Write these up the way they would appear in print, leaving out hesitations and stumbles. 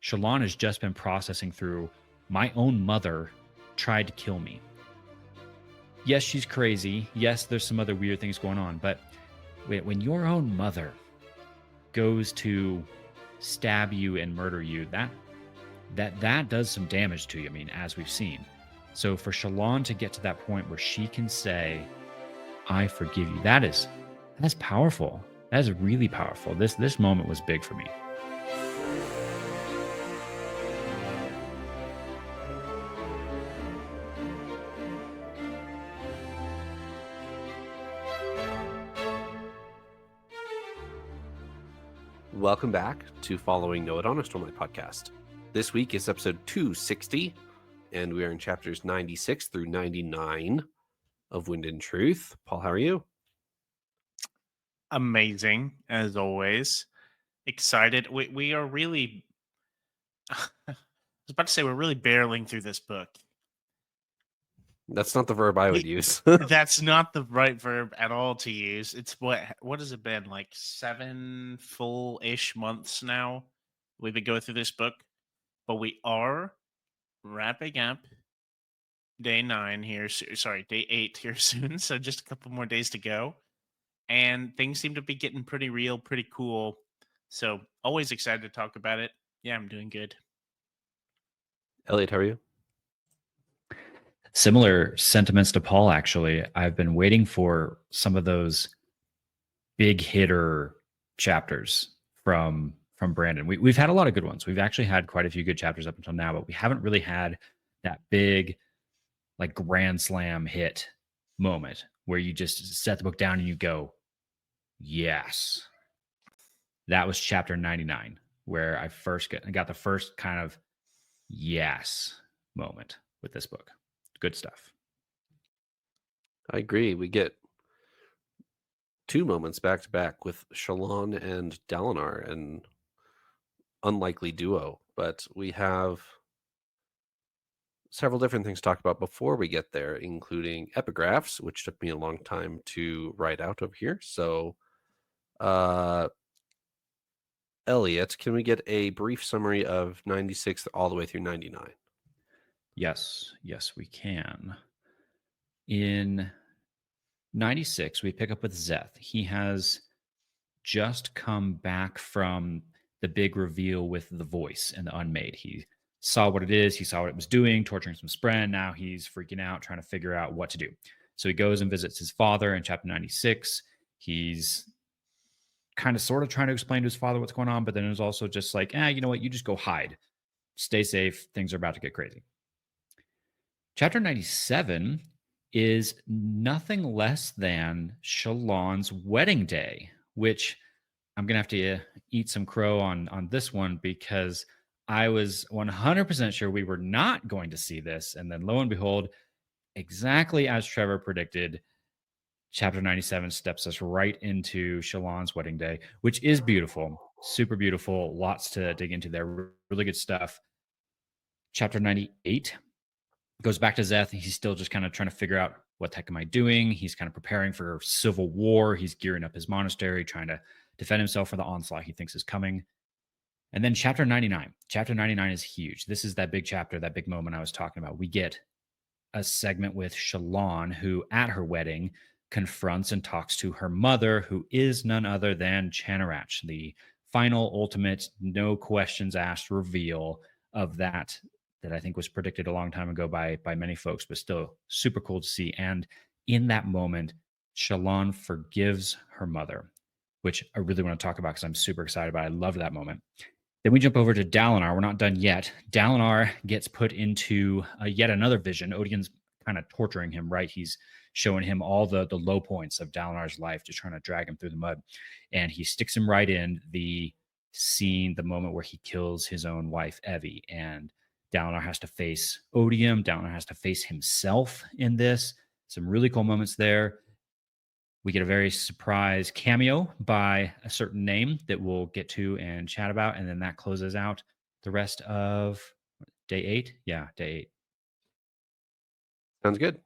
Shallan has just been processing through my own mother tried to kill me. Yes, she's crazy. Yes, there's some other weird things going on, but when your own mother goes to stab you and murder you, that does some damage to you. I mean, as we've seen. So for Shallan to get to that point where she can say, "I forgive you," that's powerful. That is really powerful. This moment was big for me. Welcome back to Following Noah on a Stormlight podcast. This week is episode 260, and we are in chapters 96 through 99 of Wind and Truth. Paul, how are you? Amazing, as always. Excited. We are really... I was about to say we're really barreling through this book. That's not the verb I would use. That's not the right verb at all to use. It's what has it been, like 7 full-ish months now we've been going through this book, but we are wrapping up day 9 here. Sorry, day 8 here soon. So just a couple more days to go, and things seem to be getting pretty real, pretty cool. So always excited to talk about it. Yeah, I'm doing good. Eliot, how are you? Similar sentiments to Paul, actually. I've been waiting for some of those big hitter chapters from Brandon. We've had a lot of good ones. We've actually had quite a few good chapters up until now, but we haven't really had that big, like, grand slam hit moment where you just set the book down and you go, yes. That was chapter 99, where I got the first kind of yes moment with this book. Good stuff. I agree. We get 2 moments back to back with Shallan and Dalinar, an unlikely duo, but we have several different things to talk about before we get there, including epigraphs, which took me a long time to write out over here. So, Eliot, can we get a brief summary of 96 all the way through 99? Yes, we can. In 96, we pick up with Szeth. He has just come back from the big reveal with the voice and the Unmade. He saw what it is. He saw what it was doing, torturing some Spren. Now he's freaking out, trying to figure out what to do. So he goes and visits his father in chapter 96. He's kind of sort of trying to explain to his father what's going on, but then it was also just like, you know what? You just go hide. Stay safe. Things are about to get crazy. Chapter 97 is nothing less than Shallan's wedding day, which I'm going to have to eat some crow on this one because I was 100% sure we were not going to see this. And then lo and behold, exactly as Trevor predicted, chapter 97 steps us right into Shallan's wedding day, which is beautiful, super beautiful. Lots to dig into there. Really good stuff. Chapter 98 goes back to Szeth. He's still just kind of trying to figure out what the heck am I doing. He's kind of preparing for civil war. He's gearing up his monastery, trying to defend himself for the onslaught he thinks is coming. And then chapter 99. Chapter 99 is huge. This is that big chapter, that big moment I was talking about. We get a segment with Shallan, who at her wedding confronts and talks to her mother, who is none other than Chanarach, the final, ultimate, no questions asked reveal of that I think was predicted a long time ago by many folks, but still super cool to see. And in that moment, Shallan forgives her mother, which I really want to talk about because I'm super excited about it. I love that moment. Then we jump over to Dalinar. We're not done yet. Dalinar gets put into yet another vision. Odian's kind of torturing him, right? He's showing him all the low points of Dalinar's life, just trying to drag him through the mud. And he sticks him right in the scene, the moment where he kills his own wife, Evie. And Dalinar has to face Odium. Dalinar has to face himself in this. Some really cool moments there. We get a very surprise cameo by a certain name that we'll get to and chat about. And then that closes out the rest of day 8. Yeah, day 8. Sounds good.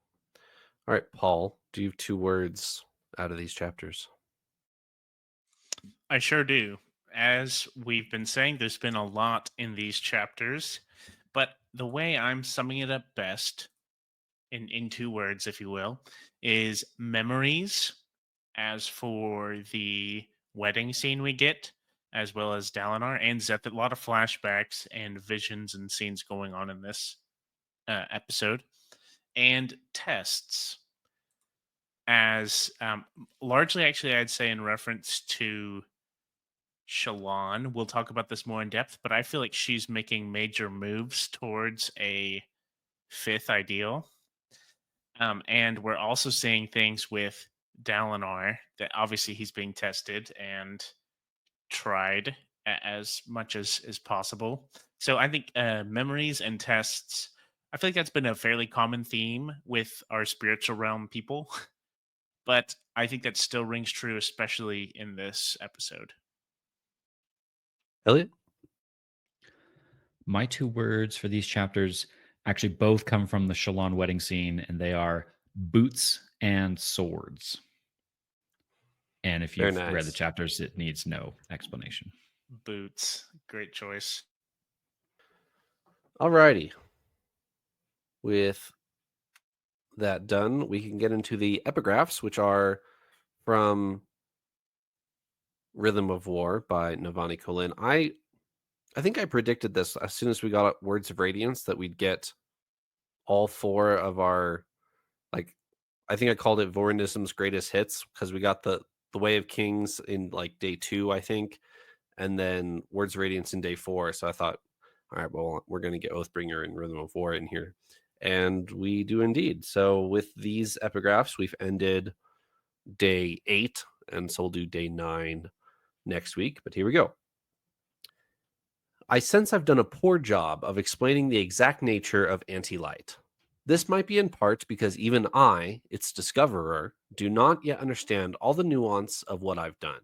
All right, Paul, do you have 2 words out of these chapters? I sure do. as we've been saying, there's been a lot in these chapters, but the way I'm summing it up best, in 2 words, if you will, is memories. As for the wedding scene we get, as well as Dalinar and Zeth, a lot of flashbacks and visions and scenes going on in this episode, and tests. As largely, actually, I'd say in reference to Shallan. We'll talk about this more in depth, but I feel like she's making major moves towards a fifth ideal. And we're also seeing things with Dalinar that obviously he's being tested and tried as much as possible. So I think memories and tests, I feel like that's been a fairly common theme with our spiritual realm people, but I think that still rings true, especially in this episode. Eliot? My 2 words for these chapters actually both come from the Shallan wedding scene, and they are boots and swords. And if Very you've read the nice. chapters, it needs no explanation. Boots, great choice. Alrighty. With that done, we can get into the epigraphs, which are from Rhythm of War by Navani Colin. I think I predicted this as soon as we got Words of Radiance that we'd get all 4 of our, like, I think I called it Vorinism's greatest hits because we got the Way of Kings in like day 2, I think, and then Words of Radiance in day 4. So I thought, all right, well, we're going to get Oathbringer and Rhythm of War in here. And we do indeed. So with these epigraphs, we've ended day 8, and so we'll do day 9 next week. But here we go. I sense I've done a poor job of explaining the exact nature of anti-light. This might be in part because even I, its discoverer, do not yet understand all the nuance of what I've done,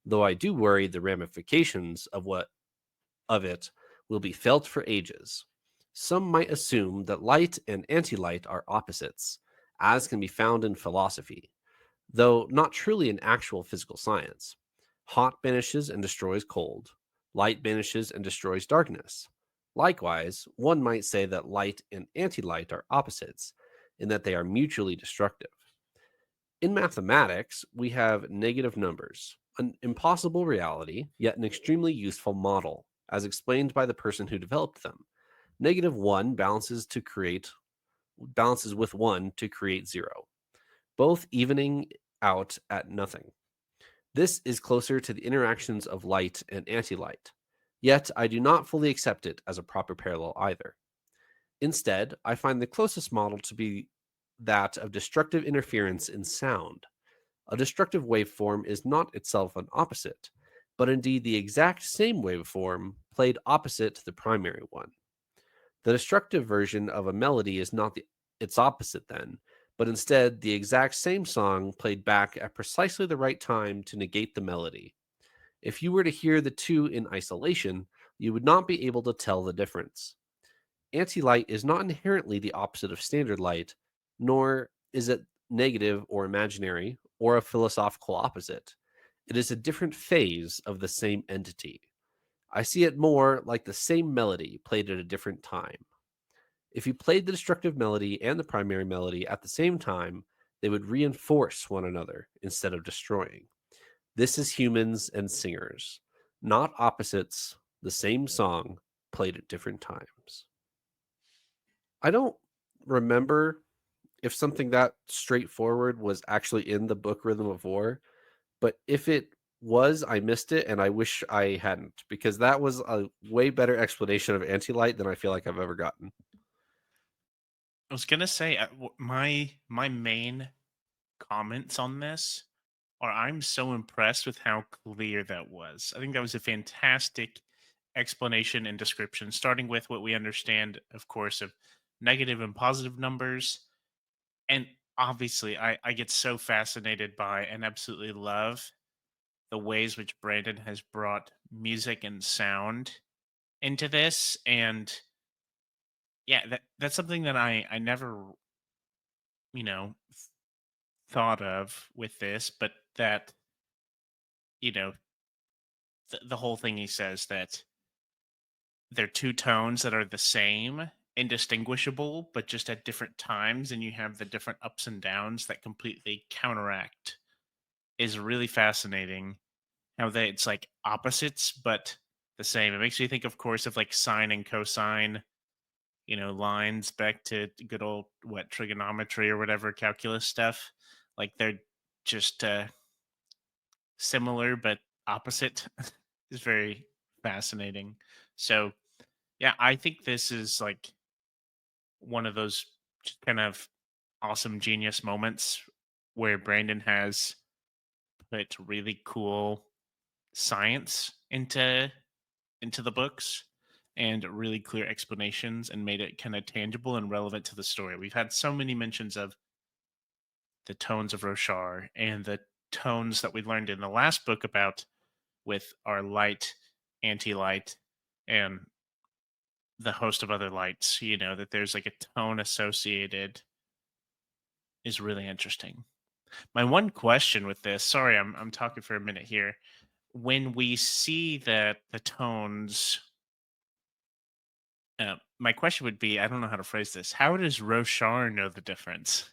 though I do worry the ramifications of it will be felt for ages. Some might assume that light and anti-light are opposites, as can be found in philosophy, though not truly in actual physical science. Hot banishes and destroys cold. Light banishes and destroys darkness. Likewise, one might say that light and anti-light are opposites, in that they are mutually destructive. In mathematics, we have negative numbers, an impossible reality, yet an extremely useful model, as explained by the person who developed them. -1 balances with 1 to create 0, both evening out at nothing. This is closer to the interactions of light and anti-light, yet I do not fully accept it as a proper parallel either. Instead, I find the closest model to be that of destructive interference in sound. A destructive waveform is not itself an opposite, but indeed the exact same waveform played opposite the primary one. The destructive version of a melody is not its opposite then, but instead the exact same song played back at precisely the right time to negate the melody. If you were to hear the two in isolation, you would not be able to tell the difference. Anti-light is not inherently the opposite of standard light, nor is it negative or imaginary or a philosophical opposite. It is a different phase of the same entity. I see it more like the same melody played at a different time. If you played the destructive melody and the primary melody at the same time, they would reinforce one another instead of destroying. This is humans and singers, not opposites, the same song played at different times. I don't remember if something that straightforward was actually in the book Rhythm of War, but if it was, I missed it, and I wish I hadn't, because that was a way better explanation of anti-light than I feel like I've ever gotten. I was gonna say my main comments on this are I'm so impressed with how clear that was. I think that was a fantastic explanation and description, starting with what we understand, of course, of negative and positive numbers. And obviously, I get so fascinated by and absolutely love the ways which Brandon has brought music and sound into this. And yeah, that's something that I never, you know, thought of with this, but that, you know, the whole thing he says that they're two tones that are the same, indistinguishable, but just at different times, and you have the different ups and downs that completely counteract is really fascinating. How that it's like opposites, but the same. It makes me think, of course, of like sine and cosine, lines back to good old what trigonometry or whatever calculus stuff. Like they're just similar but opposite. Is very fascinating. So yeah, I think this is like one of those just kind of awesome genius moments where Brandon has put really cool science into the books and really clear explanations and made it kind of tangible and relevant to the story. We've had so many mentions of the tones of Roshar and the tones that we learned in the last book about with our light, anti-light, and the host of other lights, that there's like a tone associated is really interesting. My one question with this, sorry, I'm talking for a minute here. When we see that the tones, my question would be, I don't know how to phrase this. How does Roshar know the difference?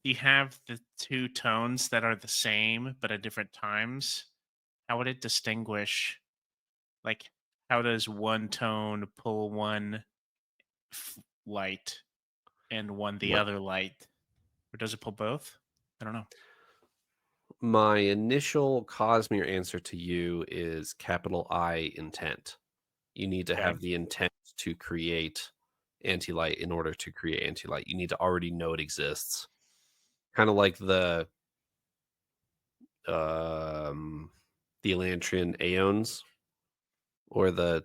You have the two tones that are the same but at different times. How would it distinguish? Like, how does one tone pull one light and one the Well, other light, or does it pull both? I don't know. my initial Cosmere answer to you is capital I intent. You need to Okay. have the intent to create anti-light in order to create anti-light. You need to already know it exists. Kind of like the Elantrian Aeons, or the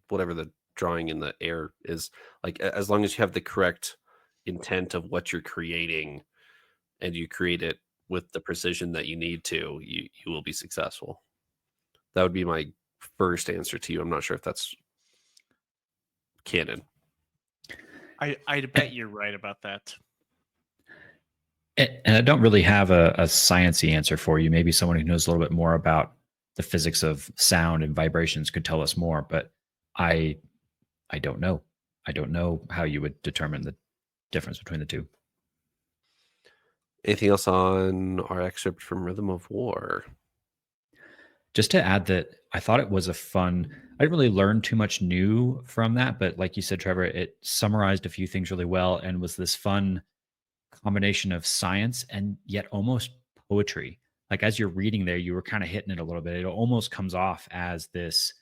whatever the drawing in the air is. Like, as long as you have the correct intent of what you're creating and you create it with the precision that you need to, you will be successful. That would be my first answer to you. I'm not sure if that's canon. I'd bet you're right about that. And I don't really have a sciencey answer for you. Maybe someone who knows a little bit more about the physics of sound and vibrations could tell us more. But I don't know. I don't know how you would determine the difference between the two. Anything else on our excerpt from Rhythm of War? Just to add that I thought it was a fun, I didn't really learn too much new from that, but like you said, Trevor, it summarized a few things really well and was this fun combination of science and yet almost poetry. Like as you're reading there, you were kind of hitting it a little bit. It almost comes off as this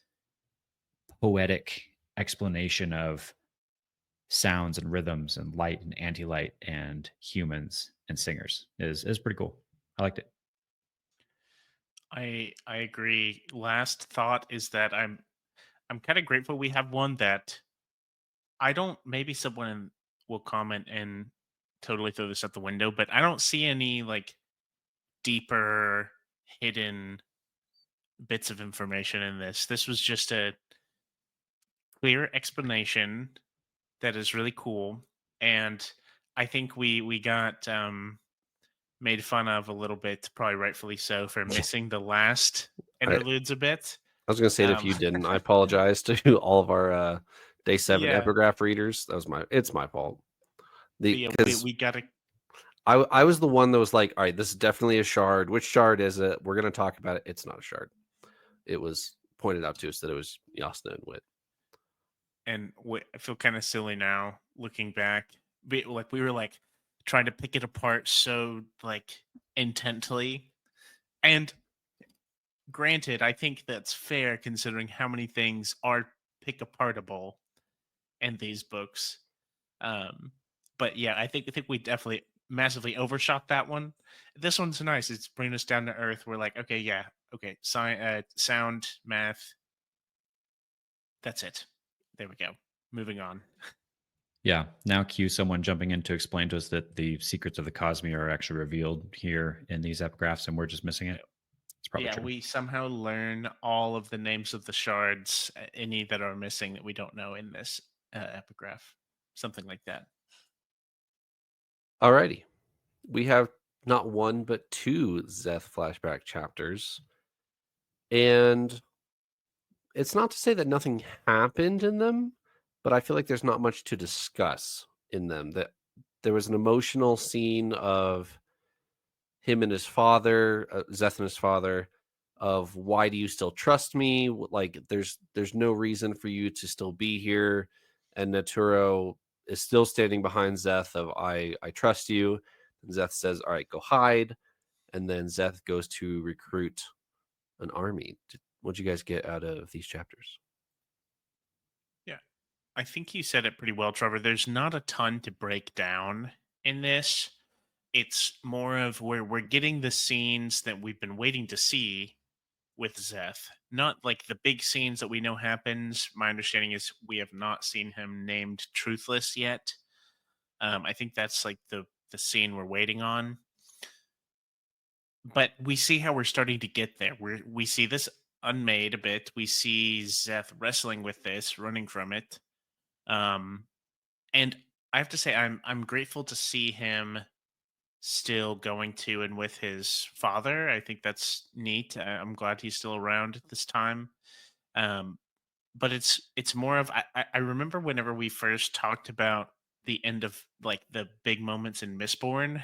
poetic explanation of sounds and rhythms and light and anti-light and humans and singers is pretty cool. I liked it. I agree. Last thought is that I'm kind of grateful we have one that I don't. Maybe someone will comment and totally throw this out the window, but I don't see any like deeper hidden bits of information in this. This was just a clear explanation that is really cool, and I think we got made fun of a little bit, probably rightfully so, for missing the last I interludes a bit. was going to say it if Um, you didn't. I apologize to all of our day 7 yeah, epigraph readers. It's my fault. but yeah, Because we got to. I was the one that was like, all right, this is definitely a shard. Which shard is it? We're going to talk about it. It's not a shard. It was pointed out to us that it was Yasna and Wit. And I feel kind of silly now looking back. Like we were like trying to pick it apart so like intently. And granted, I think that's fair considering how many things are pick apartable in these books. Um, but yeah, I think we definitely massively overshot that one. This one's nice. It's bringing us down to earth. We're like, okay, yeah, okay, sound, math. That's it. There we go. Moving on. Yeah. Now cue someone jumping in to explain to us that the secrets of the Cosmere are actually revealed here in these epigraphs and we're just missing it. It's probably Yeah, true. we somehow learn all of the names of the shards, any that are missing that we don't know in this epigraph. Something like that. Alrighty. We have not one but two Zeth flashback chapters. And it's not to say that nothing happened in them, but I feel like there's not much to discuss in them. That there was an emotional scene of him and his father, Zeth and his father, of why do you still trust me? Like, there's no reason for you to still be here. And Naturo is still standing behind Zeth of I trust you. And Zeth says, "All right, go hide." And then Zeth goes to recruit an army. What'd you guys get out of these chapters? Yeah. I think you said it pretty well, Trevor. There's not a ton to break down in this. It's more of where we're getting the scenes that we've been waiting to see with Zeth. Not like the big scenes that we know happens. My understanding is we have not seen him named Truthless yet. I think that's like the scene we're waiting on. But we see how we're starting to get there. We see this unmade a bit. We see Zeth wrestling with this, running from it. Um, and I have to say, I'm grateful to see him still going to and with his father. I think that's neat. I'm glad he's still around at this time. Um, but it's more of I remember whenever we first talked about the end of like the big moments in Mistborn,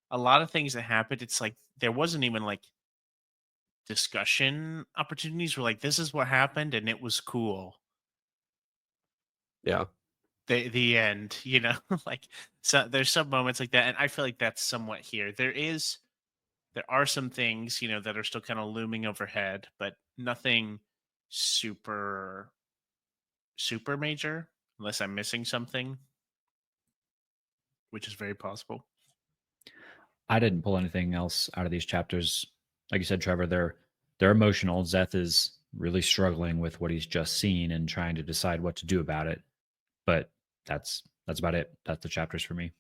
a lot of things that happened. It's like there wasn't even like discussion opportunities. Were like this is what happened and it was cool. Yeah. The end, like so there's some moments like that, and I feel like that's somewhat here. There are some things, that are still kind of looming overhead, but nothing super, super major, unless I'm missing something, which is very possible. I didn't pull anything else out of these chapters. Like you said, Trevor, they're emotional. Zeth is really struggling with what he's just seen and trying to decide what to do about it. But that's about it. That's the chapters for me.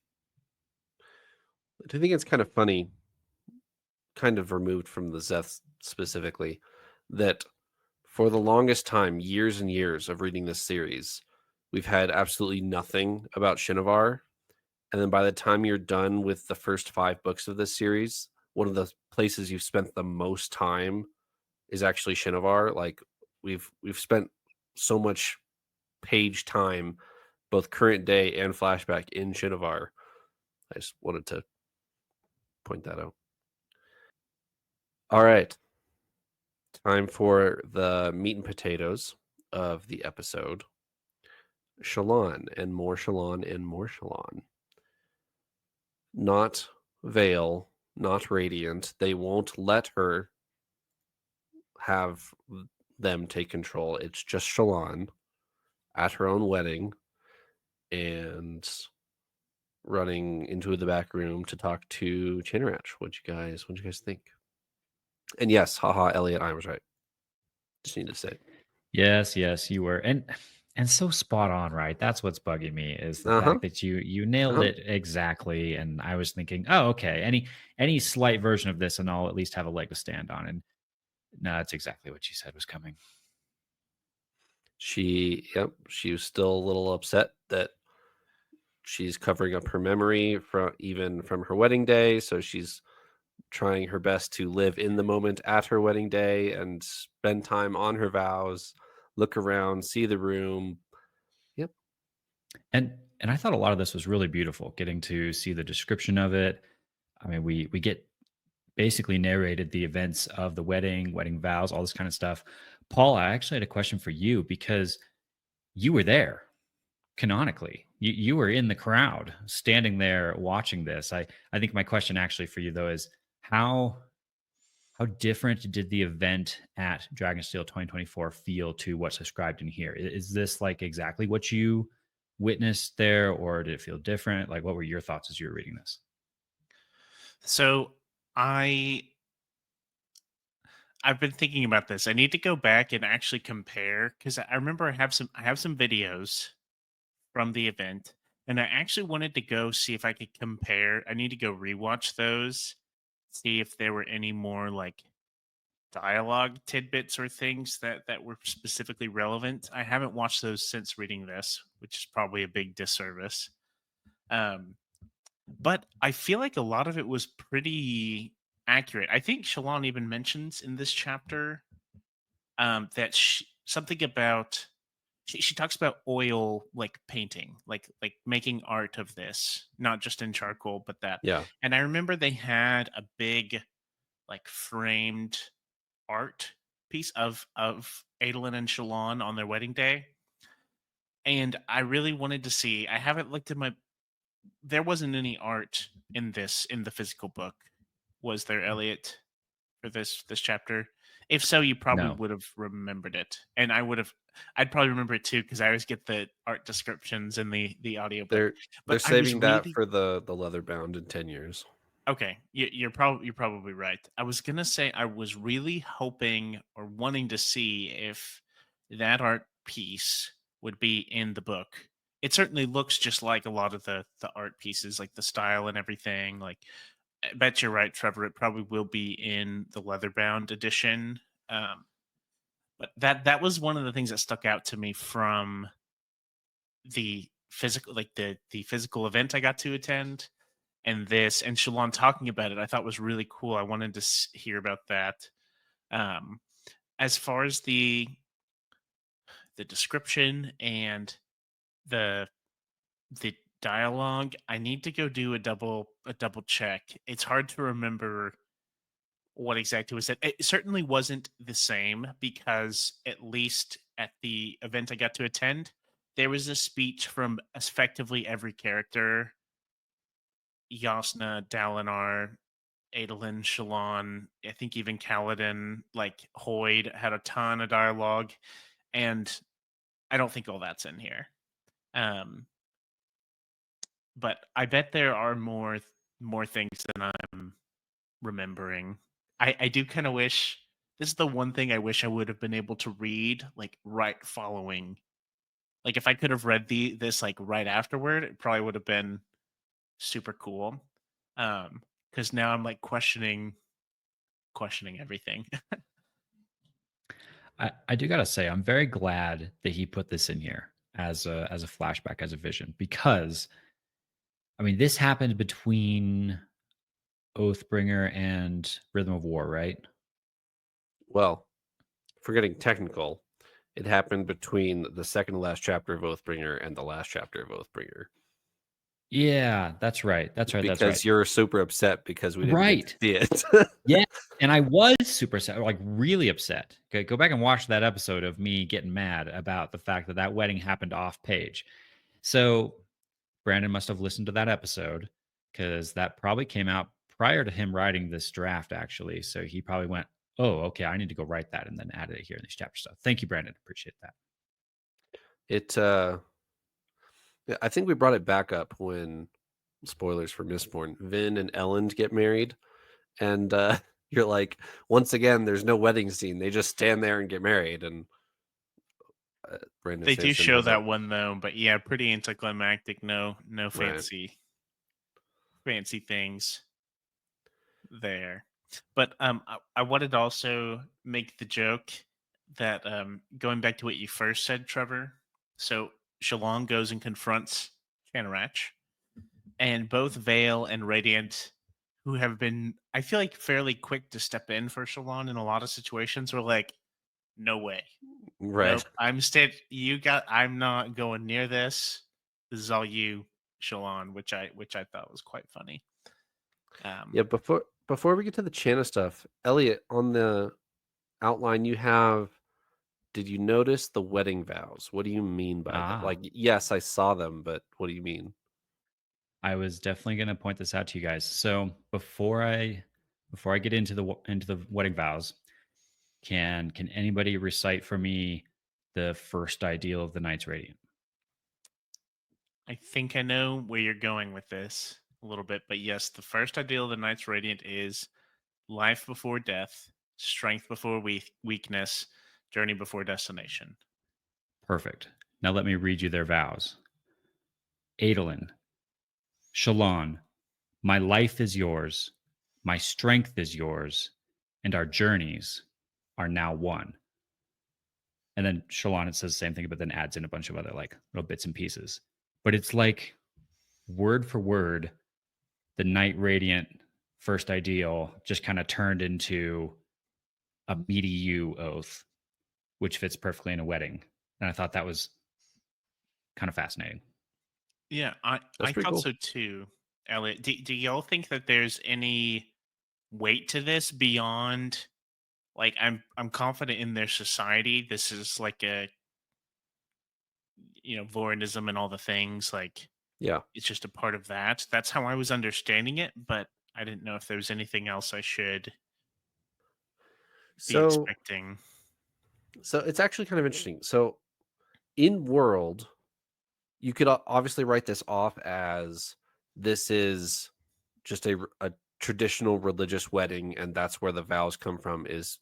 I think it's kind of funny, kind of removed from the Zeth specifically, that for the longest time, years and years of reading this series, we've had absolutely nothing about Shinovar. And then by the time you're done with the first 5 books of this series, one of the places you've spent the most time is actually Shinovar. Like we've spent so much page time, both current day and flashback in Shinovar. I just wanted to point that out. All right. Time for the meat and potatoes of the episode. Shallan and more Shallan and more Shallan. Not Veil, not Radiant. They won't let her have them take control. It's just Shallan at her own wedding and running into the back room to talk to Chinrach. What'd you guys think? And yes, haha, Eliot, I was right. Just need to say. Yes, you were. And so spot on, right? That's what's bugging me is the Uh-huh. fact that you nailed it exactly. And I was thinking, oh, okay, any slight version of this, and I'll at least have a leg to stand on. And no, that's exactly what you said was coming. She was still a little upset that she's covering up her memory from her wedding day, so she's trying her best to live in the moment at her wedding day and spend time on her vows, look around, see the room. Yep. And I thought a lot of this was really beautiful, getting to see the description of it. I mean, we get basically narrated the events of the wedding vows, all this kind of stuff. Paul, I actually had a question for you because you were there canonically. You were in the crowd, standing there watching this. I think my question actually for you though is how different did the event at Dragonsteel 2024 feel to what's described in here? Is this like exactly what you witnessed there, or did it feel different? Like, what were your thoughts as you were reading this? So I I've been thinking about this. I need to go back and actually compare because I remember I have some videos from the event, and I actually wanted to go see if I could compare. I need to go rewatch those, see if there were any more like dialogue tidbits or things that were specifically relevant. I haven't watched those since reading this, which is probably a big disservice. Um, but I feel like a lot of it was pretty accurate. I think Shallan even mentions in this chapter that something about she talks about oil like painting, like making art of this, not just in charcoal, but that. Yeah. And I remember they had a big like framed art piece of Adolin and Shallan on their wedding day. And I really wanted to see. I haven't looked at my. There wasn't any art in the physical book, was there, Elliot, for this chapter? If so, you probably No. would have remembered it, and I'd probably remember it too because I always get the art descriptions in the audiobook. They're But I was saving that really for the leather bound in 10 years. okay. You're probably right. I was gonna say I was really hoping or wanting to see if that art piece would be in the book. It certainly looks just like a lot of the art pieces, like the style and everything. Like, I bet you're right, Trevor. It probably will be in the leather-bound edition. Um, but that was one of the things that stuck out to me from the physical, like the physical event I got to attend, and this and Shallan talking about it. I thought was really cool. I wanted to hear about that. Um, as far as the description and the the dialogue, I need to go do a double check. It's hard to remember what exactly was said. It certainly wasn't the same because at least at the event I got to attend, there was a speech from effectively every character: Yasna, Dalinar, Adolin, Shallan, I think even Kaladin, like Hoyd had a ton of dialogue, and I don't think all that's in here. Um, but I bet there are more things than I'm remembering. I do kind of wish this is the one thing I wish I would have been able to read like right following. Like if I could have read this like right afterward, it probably would have been super cool. Because now I'm like questioning everything. I do gotta say, I'm very glad that he put this in here as a flashback, as a vision, because I mean, this happened between Oathbringer and Rhythm of War, right? Well, if we're getting technical, it happened between the second to last chapter of Oathbringer and the last chapter of Oathbringer. Yeah, that's right. That's right. That's right. Because you're super upset because we didn't get to see it. Yeah. And I was super sad, like really upset. Okay, go back and watch that episode of me getting mad about the fact that that wedding happened off page. So Brandon must have listened to that episode because that probably came out prior to him writing this draft, actually. So he probably went, oh, okay, I need to go write that and then add it here in these chapters. So thank you, Brandon. Appreciate that. I think we brought it back up when, spoilers for Mistborn, Vin and Elend get married. And you're like, once again, there's no wedding scene. They just stand there and get married. And Brandon They do Sanderson show has that one though, but yeah, pretty anticlimactic. No Right. fancy things there. But I wanted to also make the joke that going back to what you first said, Trevor. So Shallan goes and confronts Chanarach, and both Vale and Radiant, who have been, I feel like, fairly quick to step in for Shallan in a lot of situations, were like, "No way, Right. nope, I'm not going near this. This is all you, Shallan," which I thought was quite funny. Yeah, before we get to the Chana stuff, Eliot, on the outline you have, did you notice the wedding vows? What do you mean by that? Like, yes, I saw them, but what do you mean? I was definitely going to point this out to you guys. So before I get into the wedding vows, can anybody recite for me the first ideal of the Knights Radiant? I think I know where you're going with this a little bit, but yes, the first ideal of the Knights Radiant is life before death, strength before weakness, journey before destination. Perfect. Now let me read you their vows. Adolin, Shallan, my life is yours, my strength is yours, and our journeys are now one. And then Shallan, it says the same thing, but then adds in a bunch of other like little bits and pieces. But it's like word for word, the Knight Radiant first ideal just kind of turned into a meaty you oath. which fits perfectly in a wedding. And I thought that was kind of fascinating. Yeah, That's I pretty thought cool. so too, Elliot. Do y'all think that there's any weight to this beyond like I'm confident in their society. This is like a Vorinism and all the things, like Yeah. it's just a part of that. That's how I was understanding it, but I didn't know if there was anything else I should be So expecting. it's actually kind of interesting. So in world, you could obviously write this off as this is just a traditional religious wedding, and that's where the vows come from, is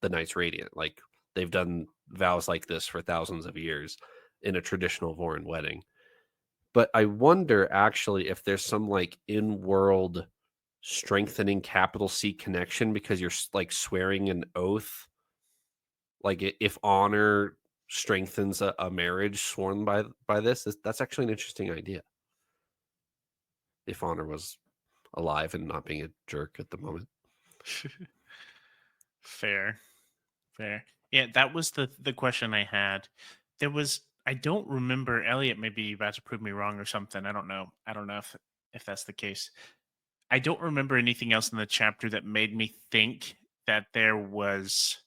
the Knights Radiant. Like they've done vows like this for thousands of years in a traditional Vorin wedding. But I wonder actually if there's some like in-world strengthening capital C connection because you're like swearing an oath. Like if honor strengthens a marriage sworn by this, that's actually an interesting idea. If honor was alive and not being a jerk at the moment. Fair, fair. Yeah, that was the question I had. There was I don't remember. Elliot may be about to prove me wrong or something. I don't know. I don't know if that's the case. I don't remember anything else in the chapter that made me think that there was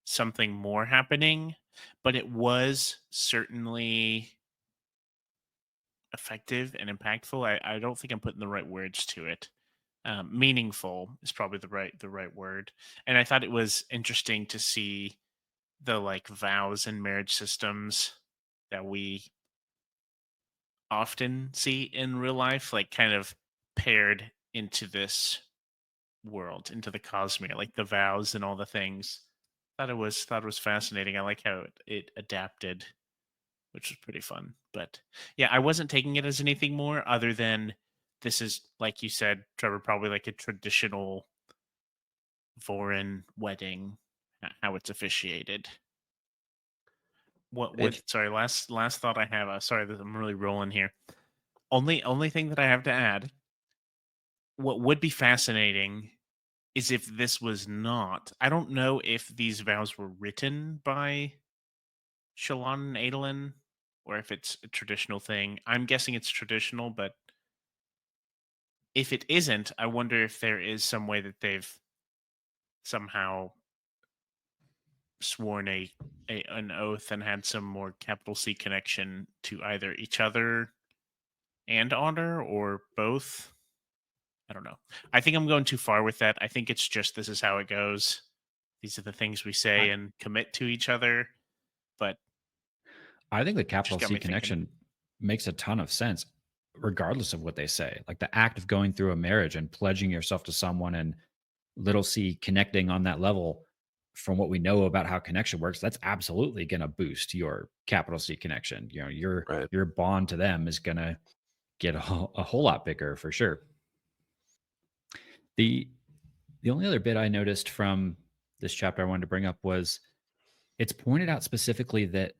something more happening, but it was certainly effective and impactful. I don't think I'm putting the right words to it. Meaningful is probably the right word. And I thought it was interesting to see the like vows and marriage systems that we often see in real life, like kind of paired into this world, into the Cosmere, like the vows and all the things. Thought it was fascinating. I like how it adapted, which was pretty fun. But yeah, I wasn't taking it as anything more other than this is, like you said, Trevor, probably like a traditional Vorin wedding, how it's officiated. What And sorry, last thought I have. Sorry that I'm really rolling here. Only thing that I have to add, what would be fascinating is if this was not. I don't know if these vows were written by Shallan and Adolin, or if it's a traditional thing. I'm guessing it's traditional, but if it isn't, I wonder if there is some way that they've somehow sworn an oath and had some more capital C connection to either each other and honor or both. I don't know. I think I'm going too far with that. I think it's just this is how it goes. These are the things we say I, and commit to each other. But I think the just capital got C me thinking. connection makes a ton of sense, regardless of what they say. Like the act of going through a marriage and pledging yourself to someone and little c connecting on that level, from what we know about how connection works, that's absolutely going to boost your capital C connection. Your right. your bond to them is going to get a whole lot bigger for sure. The only other bit I noticed from this chapter I wanted to bring up was it's pointed out specifically that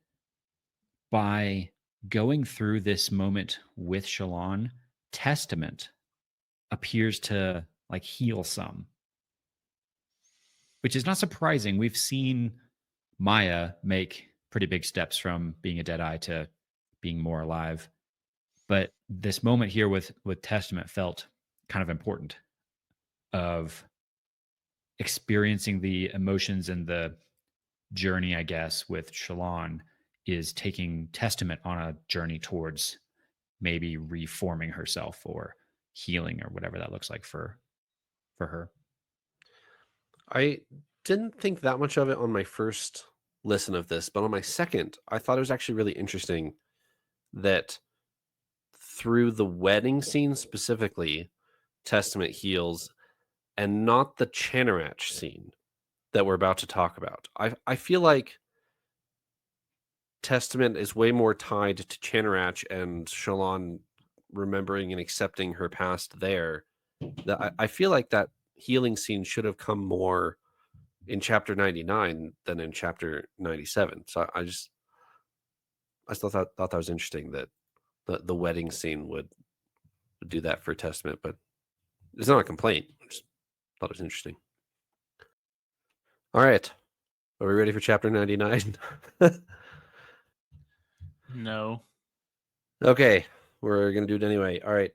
by going through this moment with Shallan, Testament appears to like heal some, which is not surprising. We've seen Maya make pretty big steps from being a Deadeye to being more alive. But this moment here with Testament felt kind of important, of experiencing the emotions and the journey, I guess, with Shallan is taking Testament on a journey towards maybe reforming herself or healing or whatever that looks like for her. I didn't think that much of it on my first listen of this, but on my second, I thought it was actually really interesting that through the wedding scene specifically, Testament heals and not the Chanarach scene that we're about to talk about. I feel like Testament is way more tied to Chanarach and Shallan remembering and accepting her past there. That I feel like that healing scene should have come more in chapter 99 than in chapter 97. So I still thought that was interesting that the wedding scene would do that for Testament, but it's not a complaint. I just thought it was interesting. All right. Are we ready for chapter 99? No. Okay, we're gonna do it anyway. All right.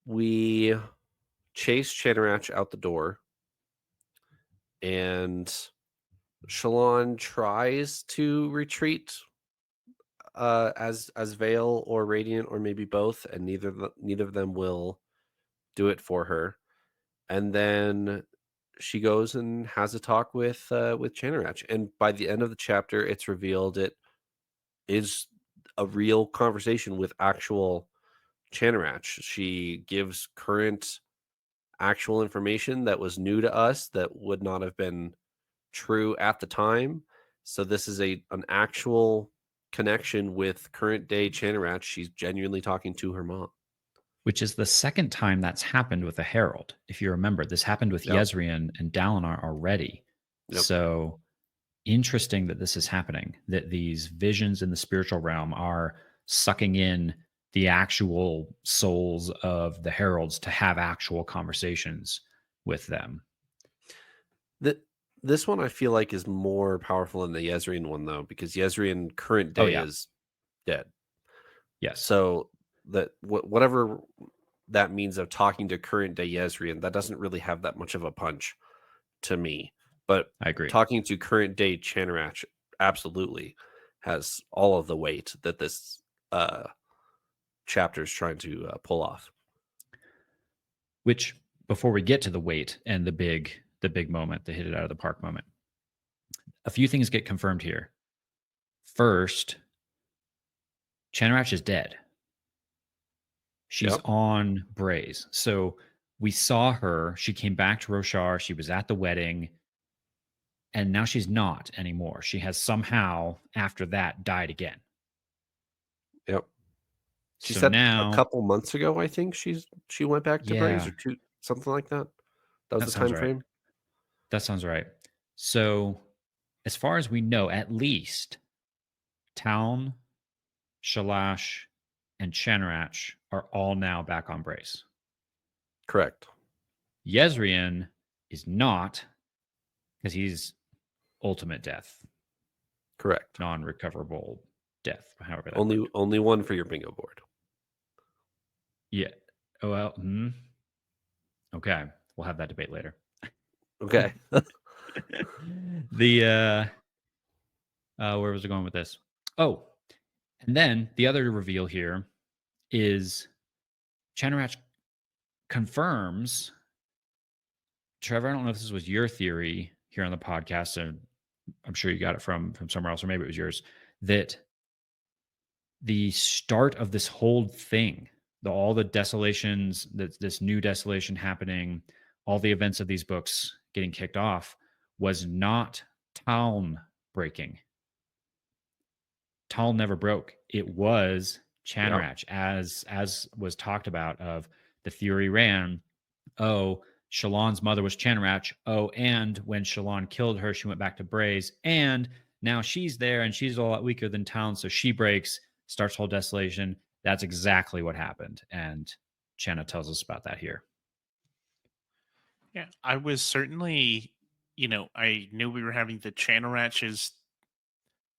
We chase Chanarach out the door, and Shallan tries to retreat as Veil or Radiant or maybe both, and neither of them will do it for her. And then she goes and has a talk with Chanarach, and by the end of the chapter, it's revealed it is a real conversation with actual Chanarach. She gives current actual information that was new to us that would not have been true at the time. So this is an actual connection with current day Chanarach. She's genuinely talking to her mom. Which is the second time that's happened with a herald. If you remember, this happened with Yep. Jezrien and Dalinar already. Yep. So interesting that this is happening, that these visions in the spiritual realm are sucking in the actual souls of the heralds to have actual conversations with them. This one I feel like is more powerful than the Jezrien one, though, because Jezrien current day is dead. Yes. So that whatever that means of talking to current day Jezrien, that doesn't really have that much of a punch to me. But I agree. Talking to current day Chanarach absolutely has all of the weight that this chapter is trying to pull off. Which, before we get to the weight and the big moment, the hit it out of the park moment, a few things get confirmed here. First, Chanarach is dead. She's on Braze. So we saw her. She came back to Roshar. She was at the wedding. And now she's not anymore. She has somehow, after that, died again. Yep. She So said now, a couple months ago, I think she went back to Braze yeah, or two, something like that. That was that the sounds time right. frame. That sounds right. So, as far as we know, at least Town, Shalash, and Chanarach are all now back on Brace. Correct. Jezrien is not, because he's ultimate death. Correct. Non-recoverable death, however that only one for your bingo board. Yeah. Oh, well. Okay. We'll have that debate later. Okay. The where was I going with this? Oh, and then the other reveal here is Chanarach confirms. Trevor, I don't know if this was your theory here on the podcast, and I'm sure you got it from somewhere else, or maybe it was yours, that the start of this whole thing, all the desolations, this new desolation happening, all the events of these books getting kicked off, was not town breaking. Tal never broke. It was Chanarach, as was talked about. Of the theory ran, oh, Shallan's mother was Chanarach. Oh, and when Shallan killed her, she went back to Braze, and now she's there, and she's a lot weaker than Town, so she breaks, starts whole desolation. That's exactly what happened, and Channa tells us about that here. Yeah, I was certainly, I knew we were having the Chanarach's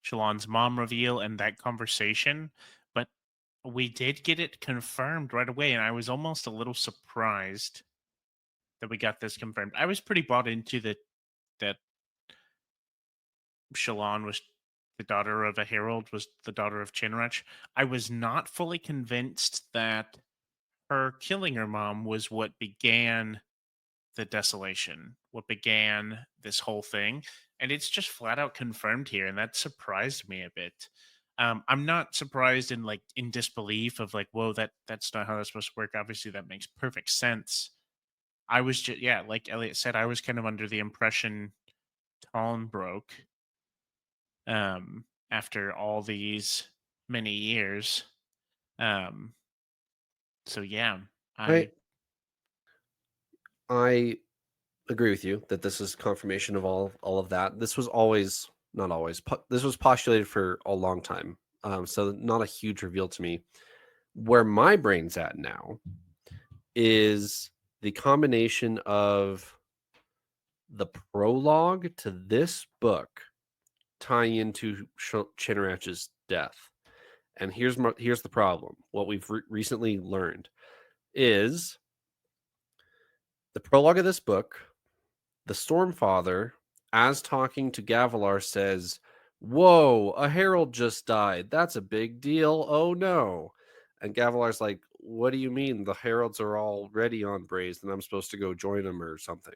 Shallan's mom reveal and that conversation, but we did get it confirmed right away, and I was almost a little surprised that we got this confirmed. I was pretty bought into that Shallan was the daughter of a herald, was the daughter of Chanarach. I was not fully convinced that her killing her mom was what began the desolation, what began this whole thing. And it's just flat out confirmed here. And that surprised me a bit. I'm not surprised in disbelief of like, whoa, that's not how that's supposed to work. Obviously, that makes perfect sense. I was just, yeah, like Eliot said, I was kind of under the impression Talon broke after all these many years. So yeah, I agree with you that this is confirmation of all of that. This was always not always. This was postulated for a long time, so not a huge reveal to me. Where my brain's at now is the combination of the prologue to this book tie into Chinarach's death? And here's the problem. What we've recently learned is the prologue of this book, the Stormfather, as talking to Gavilar, says, "Whoa, a herald just died. That's a big deal. Oh no." And Gavilar's like, "What do you mean? The heralds are already on Braze and I'm supposed to go join them or something?"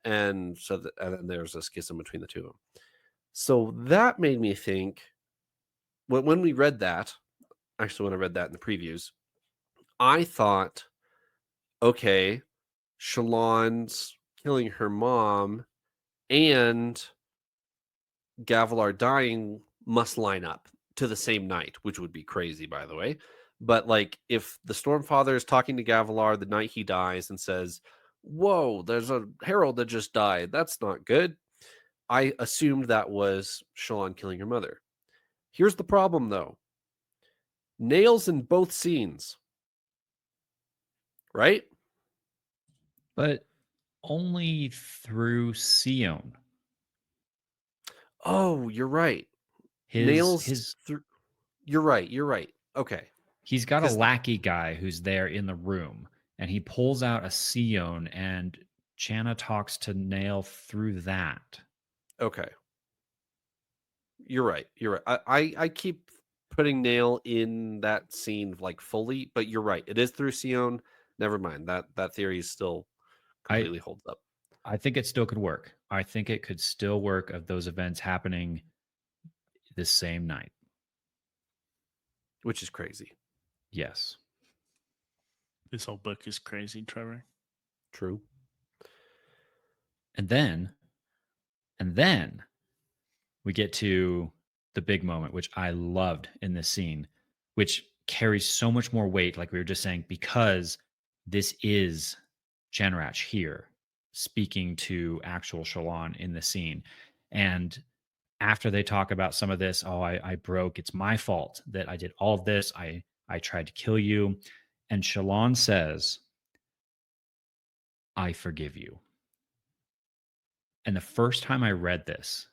And so and then there's a schism between the two of them. So that made me think, when we read that, actually when I read that in the previews, I thought, okay, Shallan's killing her mom and Gavilar dying must line up to the same night, which would be crazy, by the way. But like, if the Stormfather is talking to Gavilar the night he dies and says, "Whoa, there's a herald that just died. That's not good." I assumed that was Shallan killing her mother. Here's the problem, though. Nails in both scenes, right? But only through Sion. Oh, you're right. His You're right. You're right. Okay. He's got a lackey guy who's there in the room, and he pulls out a Sion, and Channa talks to Nail through that. Okay. You're right. You're right. I keep putting Nail in that scene like fully, but you're right. It is through Sion. Never mind. That theory is still completely holds up. I think it still could work. I think it could still work of those events happening the same night. Which is crazy. Yes. This whole book is crazy, Trevor. True. And then we get to the big moment, which I loved in this scene, which carries so much more weight, like we were just saying, because this is Chanarach here speaking to actual Shallan in the scene. And after they talk about some of this, "Oh, I broke. It's my fault that I did all of this. I tried to kill you." And Shallan says, "I forgive you." And the first time I read this,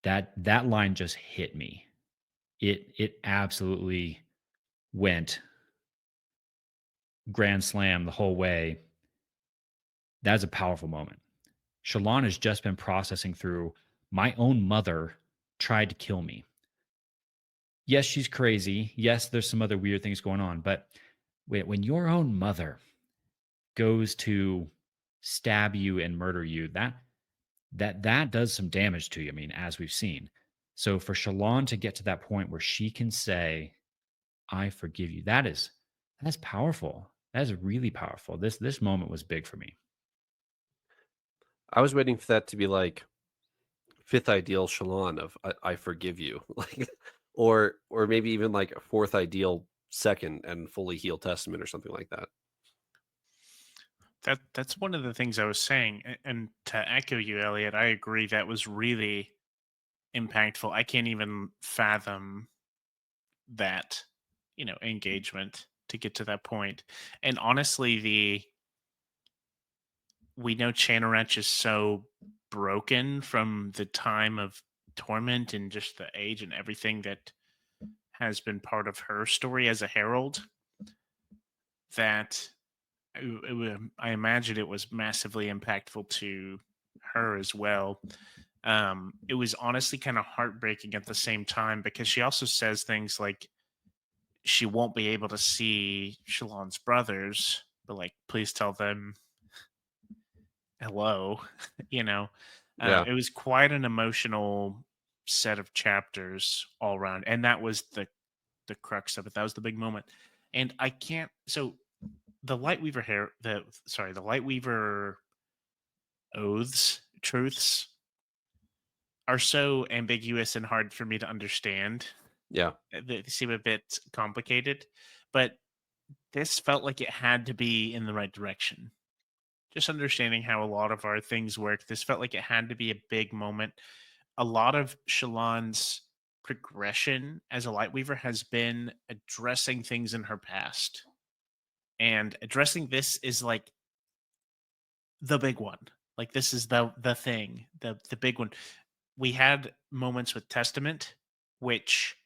that line just hit me. It absolutely went grand slam the whole way. That's a powerful moment. Shallan has just been processing through, my own mother tried to kill me. Yes, she's crazy. Yes, there's some other weird things going on. But when your own mother goes to stab you and murder you, that does some damage to you. I mean, as we've seen. So for Shallan to get to that point where she can say, "I forgive you," that's powerful. That is really powerful. This moment was big for me. I was waiting for that to be like fifth ideal Shallan of I forgive you, like, or maybe even like a fourth ideal second and fully healed testament or something like that. That's one of the things I was saying, and to echo you, Eliot, I agree that was really impactful. I can't even fathom that, engagement to get to that point. And honestly, we know Chanarach is so broken from the time of torment and just the age and everything that has been part of her story as a herald that I imagine it was massively impactful to her as well. It was honestly kind of heartbreaking at the same time because she also says things like she won't be able to see Shallan's brothers, but like, please tell them hello. Yeah. It was quite an emotional set of chapters all around, and that was the crux of it. That was the big moment, and I can't. So the Lightweaver the Lightweaver truths are so ambiguous and hard for me to understand. Yeah. They seem a bit complicated, but this felt like it had to be in the right direction. Just understanding how a lot of our things work, this felt like it had to be a big moment. A lot of Shallan's progression as a Lightweaver has been addressing things in her past. And addressing this is like the big one. Like this is the thing, the big one. We had moments with Testament, which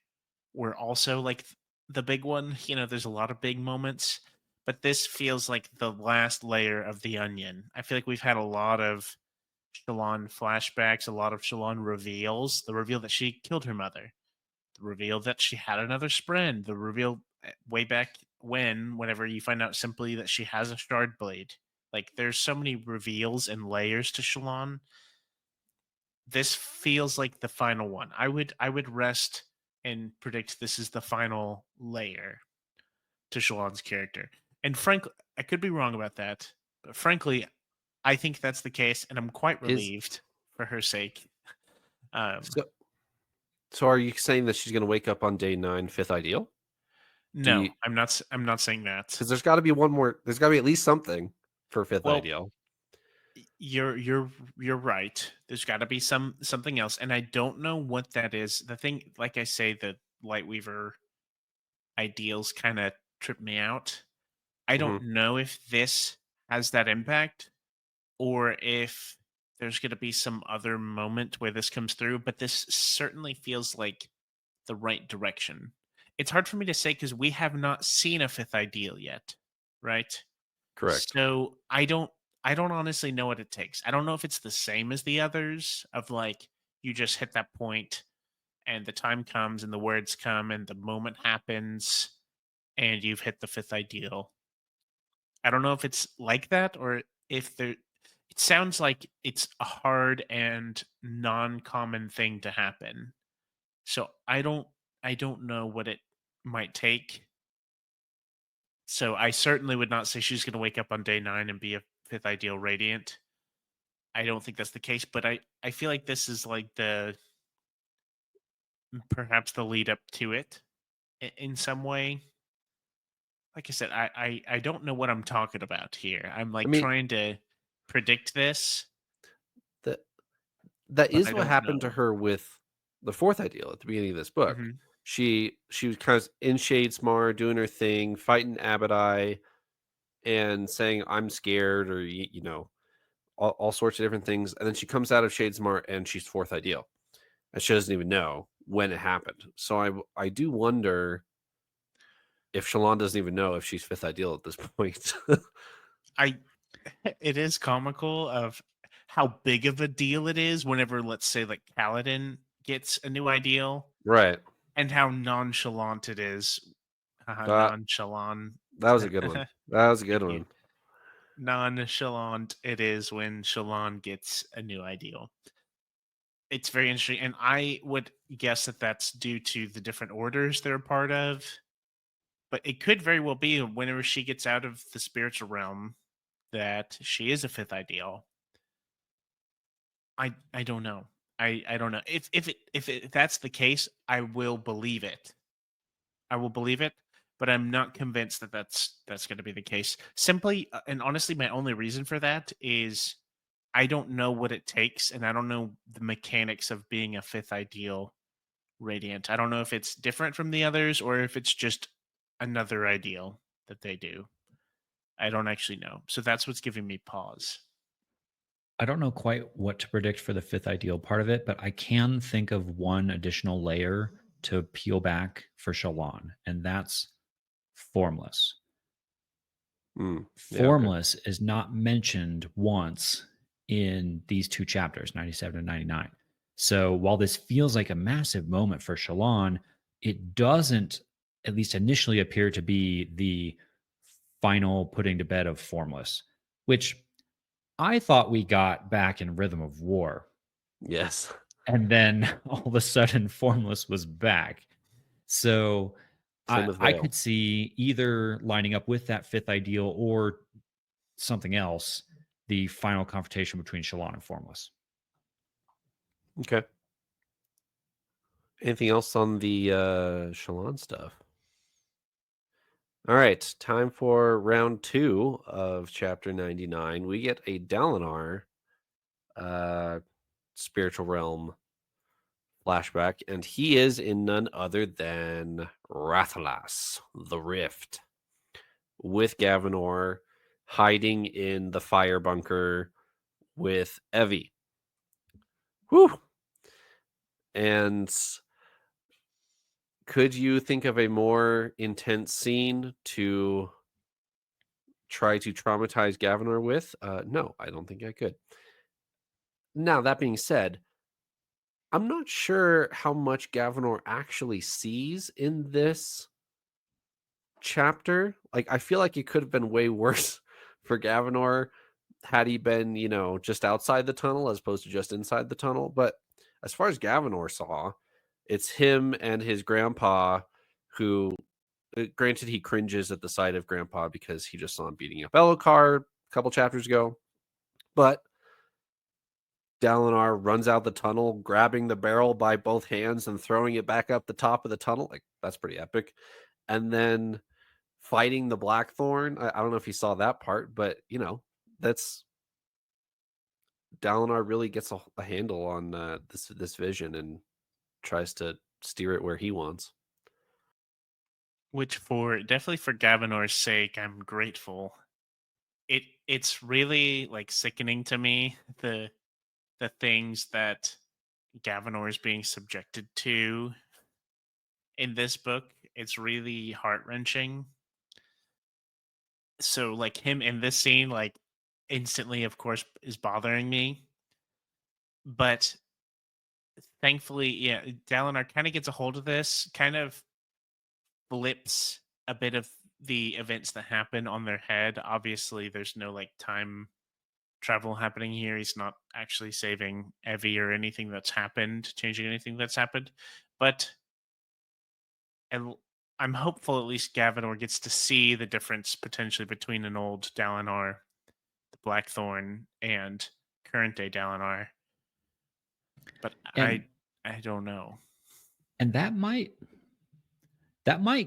were also like the big one. You know, there's a lot of big moments, but this feels like the last layer of the onion. I feel like we've had a lot of Shallan flashbacks, a lot of Shallan reveals. The reveal that she killed her mother, the reveal that she had another friend, the reveal way back whenever you find out simply that she has a shard blade. Like there's so many reveals and layers to Shallan. This feels like the final one. I would rest and predict this is the final layer to Shallan's character. And frankly, I could be wrong about that, but frankly, I think that's the case, and I'm quite Is relieved for her sake. Um, so so are you saying that she's gonna wake up on day 9, fifth ideal? Do no, you I'm not. I'm not saying that. because there's gotta be one more there's gotta be at least something for fifth Well, ideal. you're right. There's got to be something else, and I don't know what that is. The thing, like I say, the Lightweaver ideals kind of trip me out. I Mhm. don't know if this has that impact or if there's going to be some other moment where this comes through, but this certainly feels like the right direction. It's hard for me to say because we have not seen a fifth ideal yet, right? Correct. So I don't honestly know what it takes. I don't know if it's the same as the others of like you just hit that point and the time comes and the words come and the moment happens and you've hit the fifth ideal. I don't know if it's like that or if there it sounds like it's a hard and non-common thing to happen. So I don't know what it might take. So I certainly would not say she's going to wake up on day 9 and be a fifth ideal radiant. I don't think that's the case, but I feel like this is like the perhaps the lead up to it in some way. Like I said, I don't know what I'm talking about here. I'm I like mean, trying to predict this, that that but is I what don't happened to know. her with the fourth ideal at the beginning of this book. Hmm. She was kind of in Shadesmar doing her thing, fighting Abadai and saying I'm scared or all sorts of different things, and then she comes out of Shadesmar and she's fourth ideal. And she doesn't even know when it happened. So I do wonder if Shallan doesn't even know if she's fifth ideal at this point. I it is comical of how big of a deal it is whenever let's say like Kaladin gets a new ideal Right. and how nonchalant it is. That Nonchalant. that was a good one. That was a good Thank you. one. Nonchalant it is when Shallan gets a new ideal. It's very interesting, and I would guess that that's due to the different orders they're a part of. But it could very well be whenever she gets out of the spiritual realm that she is a fifth ideal. I don't know. I don't know if that's the case. I will believe it. I will believe it, but I'm not convinced that that's going to be the case. Simply and honestly, my only reason for that is I don't know what it takes, and I don't know the mechanics of being a fifth ideal radiant. I don't know if it's different from the others or if it's just another ideal that they do. I don't actually know. So that's what's giving me pause. I don't know quite what to predict for the fifth ideal part of it, but I can think of one additional layer to peel back for Shallan, and that's formless. Yeah, okay. Formless is not mentioned once in these two chapters, 97 and 99. So while this feels like a massive moment for Shallan, it doesn't, at least initially, appear to be the final putting to bed of Formless, which I thought we got back in Rhythm of War. Yes. And then all of a sudden, Formless was back. So Same I, with I Vale. could see either lining up with that fifth ideal or something else, the final confrontation between Shallan and Formless. Okay. Anything else on the Shallan stuff? All right, time for round 2 of chapter 99. We get a Dalinar uh spiritual realm flashback, and he is in none other than Rathalas, the Rift, with Gavinor hiding in the fire bunker, with Evie. Whew. And could you think of a more intense scene to try to traumatize Gavinor with? No, I don't think I could. Now, that being said, I'm not sure how much Gavinor actually sees in this chapter. Like, I feel like it could have been way worse for Gavinor had he been, just outside the tunnel as opposed to just inside the tunnel. But as far as Gavinor saw, it's him and his grandpa who, granted, he cringes at the sight of grandpa because he just saw him beating up Elokar a couple chapters ago. But Dalinar runs out the tunnel, grabbing the barrel by both hands and throwing it back up the top of the tunnel. Like, that's pretty epic. And then fighting the Blackthorn. I don't know if you saw that part, but that's Dalinar really gets a handle on this vision and tries to steer it where he wants. Which definitely for Gavinor's sake, I'm grateful. It's really like sickening to me the things that Gavinor is being subjected to in this book. It's really heart-wrenching. So like him in this scene, like instantly, of course, is bothering me. But thankfully, yeah, Dalinar kind of gets a hold of this, kind of flips a bit of the events that happen on their head. Obviously, there's no like time travel happening here. He's not actually saving Evie or anything that's happened, changing anything that's happened. But I'm hopeful at least Gavinor gets to see the difference potentially between an old Dalinar, the Blackthorn, and current day Dalinar. But And I don't know. and that might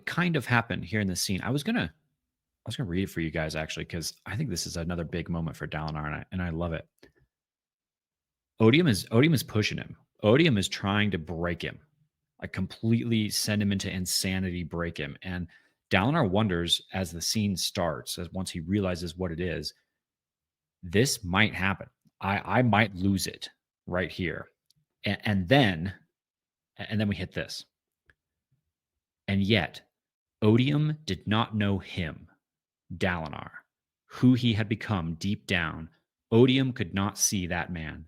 kind of happen here in the scene. I was gonna read it for you guys actually, because I think this is another big moment for Dalinar, and I love it. Odium is pushing him. Odium is trying to break him, like completely send him into insanity, break him. And Dalinar wonders as the scene starts, as once he realizes what it is, this might happen. I might lose it right here. And then we hit this. And yet, Odium did not know him, Dalinar, who he had become deep down. Odium could not see that man.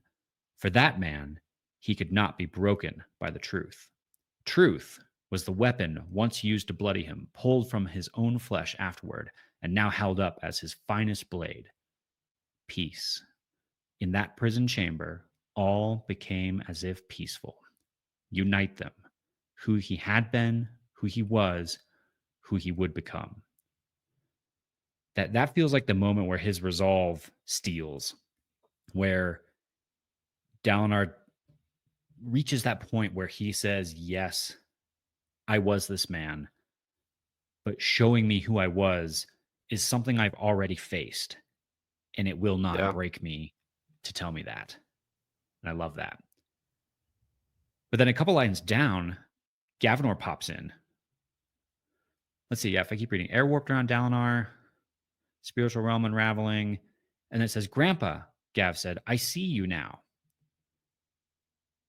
For that man, he could not be broken by the truth. Truth was the weapon once used to bloody him, pulled from his own flesh afterward, and now held up as his finest blade. Peace. In that prison chamber, all became as if peaceful. Unite them. Who he had been, who he was, who he would become. That feels like the moment where his resolve steals, where Dalinar reaches that point where he says, yes, I was this man, but showing me who I was is something I've already faced, and it will not break me to tell me that. And I love that. But then a couple lines down, Gavinor pops in. Let's see, yeah, if I keep reading, air warped around Dalinar, spiritual realm unraveling, and it says, Grandpa, Gav said, I see you now.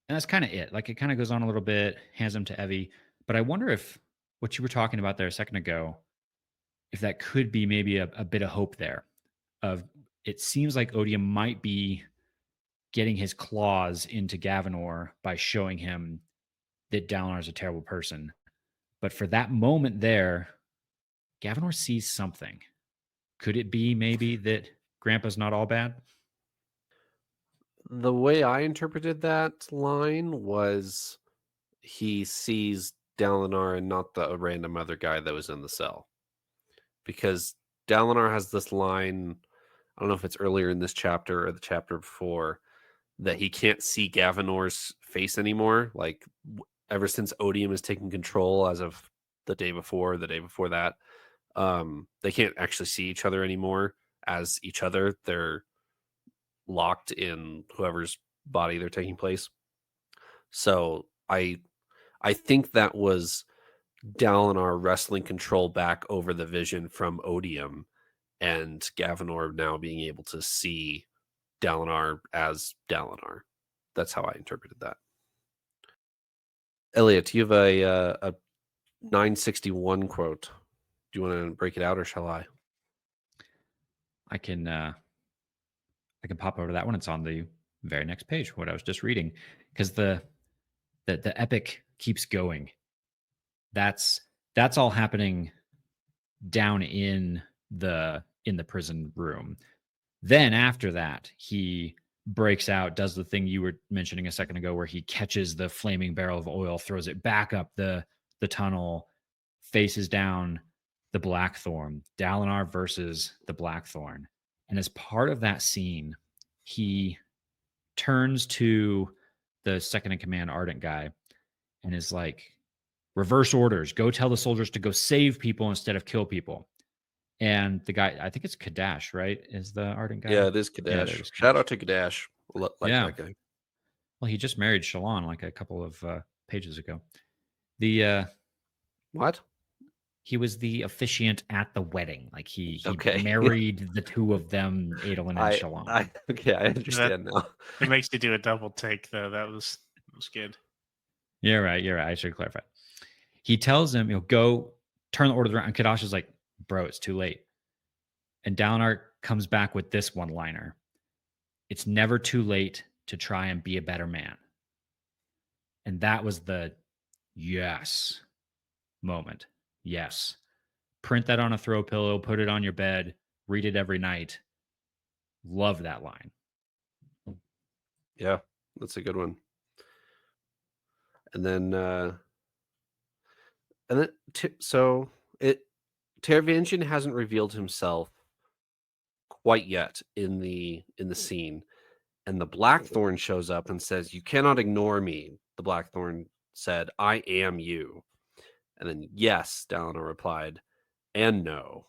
And that's kind of it. Like, it kind of goes on a little bit, hands him to Evie. But I wonder if what you were talking about there a second ago, if that could be maybe a bit of hope there. Of it seems like Odium might be getting his claws into Gavinor by showing him that Dalinar is a terrible person. But for that moment there, Gavinor sees something. Could it be maybe that Grandpa's not all bad? The way I interpreted that line was he sees Dalinar and not the random other guy that was in the cell. Because Dalinar has this line, I don't know if it's earlier in this chapter or the chapter before, that he can't see Gavinor's face anymore. Like, ever since Odium has taken control as of the day before that, they can't actually see each other anymore as each other. They're locked in whoever's body they're taking place. So I think that was Dalinar wrestling control back over the vision from Odium, and Gavinor now being able to see Dalinar as Dalinar. That's how I interpreted that. Eliot, do you have a 961 quote? Do you want to break it out, or shall I? I can pop over to that one. It's on the very next page, what I was just reading, because the epic keeps going. That's all happening down in the prison room. Then after that, he breaks out, does the thing you were mentioning a second ago, where he catches the flaming barrel of oil, throws it back up the tunnel, faces down the Blackthorn, Dalinar versus the Blackthorn. And as part of that scene, he turns to the second in command Ardent guy and is like, reverse orders, go tell the soldiers to go save people instead of kill people. And the guy, I think it's Kadash, right? Is the Ardent guy? Yeah, it is Yeah, Kadash. there it is, Shout Kadash. out to Kadash. Like Yeah. that guy. Well, he just married Shallan like a couple of pages ago. The What? he was the officiant at the wedding. Like he Okay. married the two of them, Adolin and Shallan. Okay, I understand now. It makes you do a double take, though. That was good. You're right. I should clarify. He tells him, go turn the orders around. And Kadash is like, bro, it's too late. And Dalinar comes back with this one-liner. It's never too late to try and be a better man. And that was the yes moment. Yes. Print that on a throw pillow, put it on your bed, read it every night. Love that line. Yeah, that's a good one. And then so Teravangian hasn't revealed himself quite yet in the scene, and the Blackthorn shows up and says, "You cannot ignore me." The Blackthorn said, "I am you." And then, yes, Dalinar replied, and no.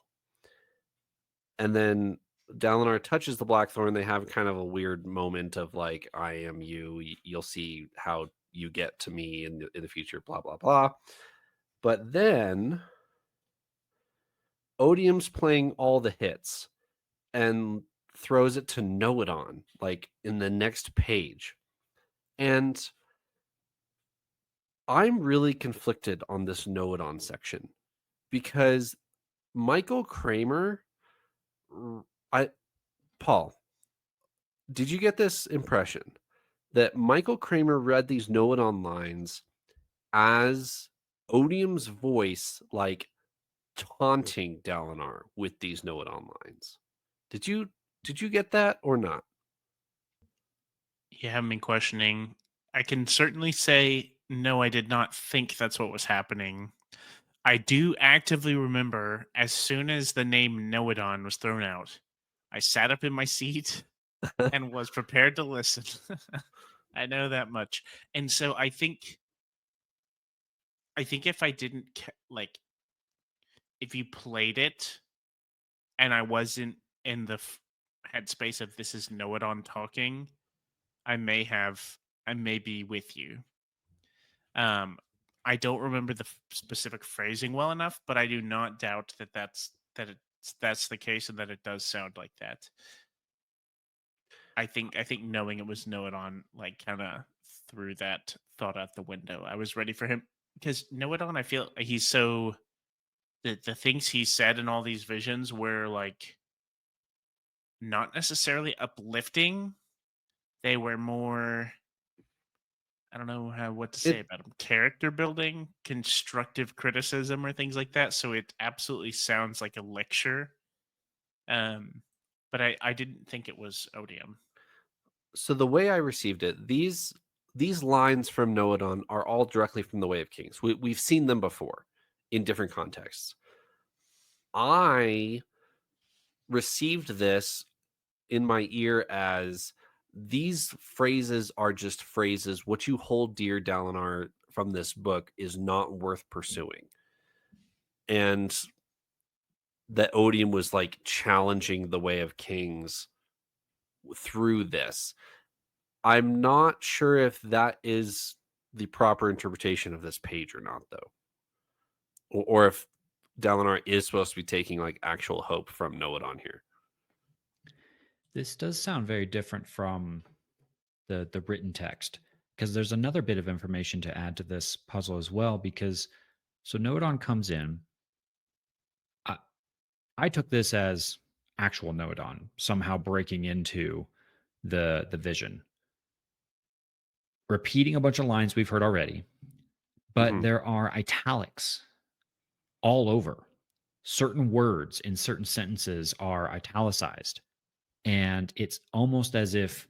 And then Dalinar touches the Blackthorn. They have kind of a weird moment of like, "I am you. You'll see how you get to me in the future." Blah blah blah. But then Odium's playing all the hits and throws it to Noadon, like in the next page. And I'm really conflicted on this Noadon section because Michael Kramer, Paul, did you get this impression that Michael Kramer read these Noadon lines as Odium's voice, like taunting Dalinar with these Noadon lines? Did you get that or not? You have me questioning. I can certainly say no, I did not think that's what was happening. I do actively remember as soon as the name Noadon was thrown out, I sat up in my seat and was prepared to listen. I know that much. And so I think if I didn't like, if you played it and I wasn't in the headspace of this is Noadon talking, I may be with you. I don't remember the specific phrasing well enough, but I do not doubt that that's the case and that it does sound like that. I think knowing it was Noadon like kind of threw that thought out the window. I was ready for him because Noadon, I feel he's so the things he said in all these visions were like not necessarily uplifting. They were more, I don't know what to say about him. Character building, constructive criticism, or things like that. So it absolutely sounds like a lecture. But I didn't think it was Odium. So the way I received it, these lines from Noadon are all directly from the Way of Kings. We've seen them before in different contexts. I received this in my ear as these phrases are just phrases. What you hold dear, Dalinar, from this book is not worth pursuing. And that Odium was like challenging the Way of Kings through this. I'm not sure if that is the proper interpretation of this page or not, though. Or if Dalinar is supposed to be taking like actual hope from Noadon here. This does sound very different from the written text, because there's another bit of information to add to this puzzle as well. Because so Noadon comes in. I, I took this as actual Noadon somehow breaking into the vision, repeating a bunch of lines we've heard already, but Mhm. there are italics all over. Certain words in certain sentences are italicized, and it's almost as if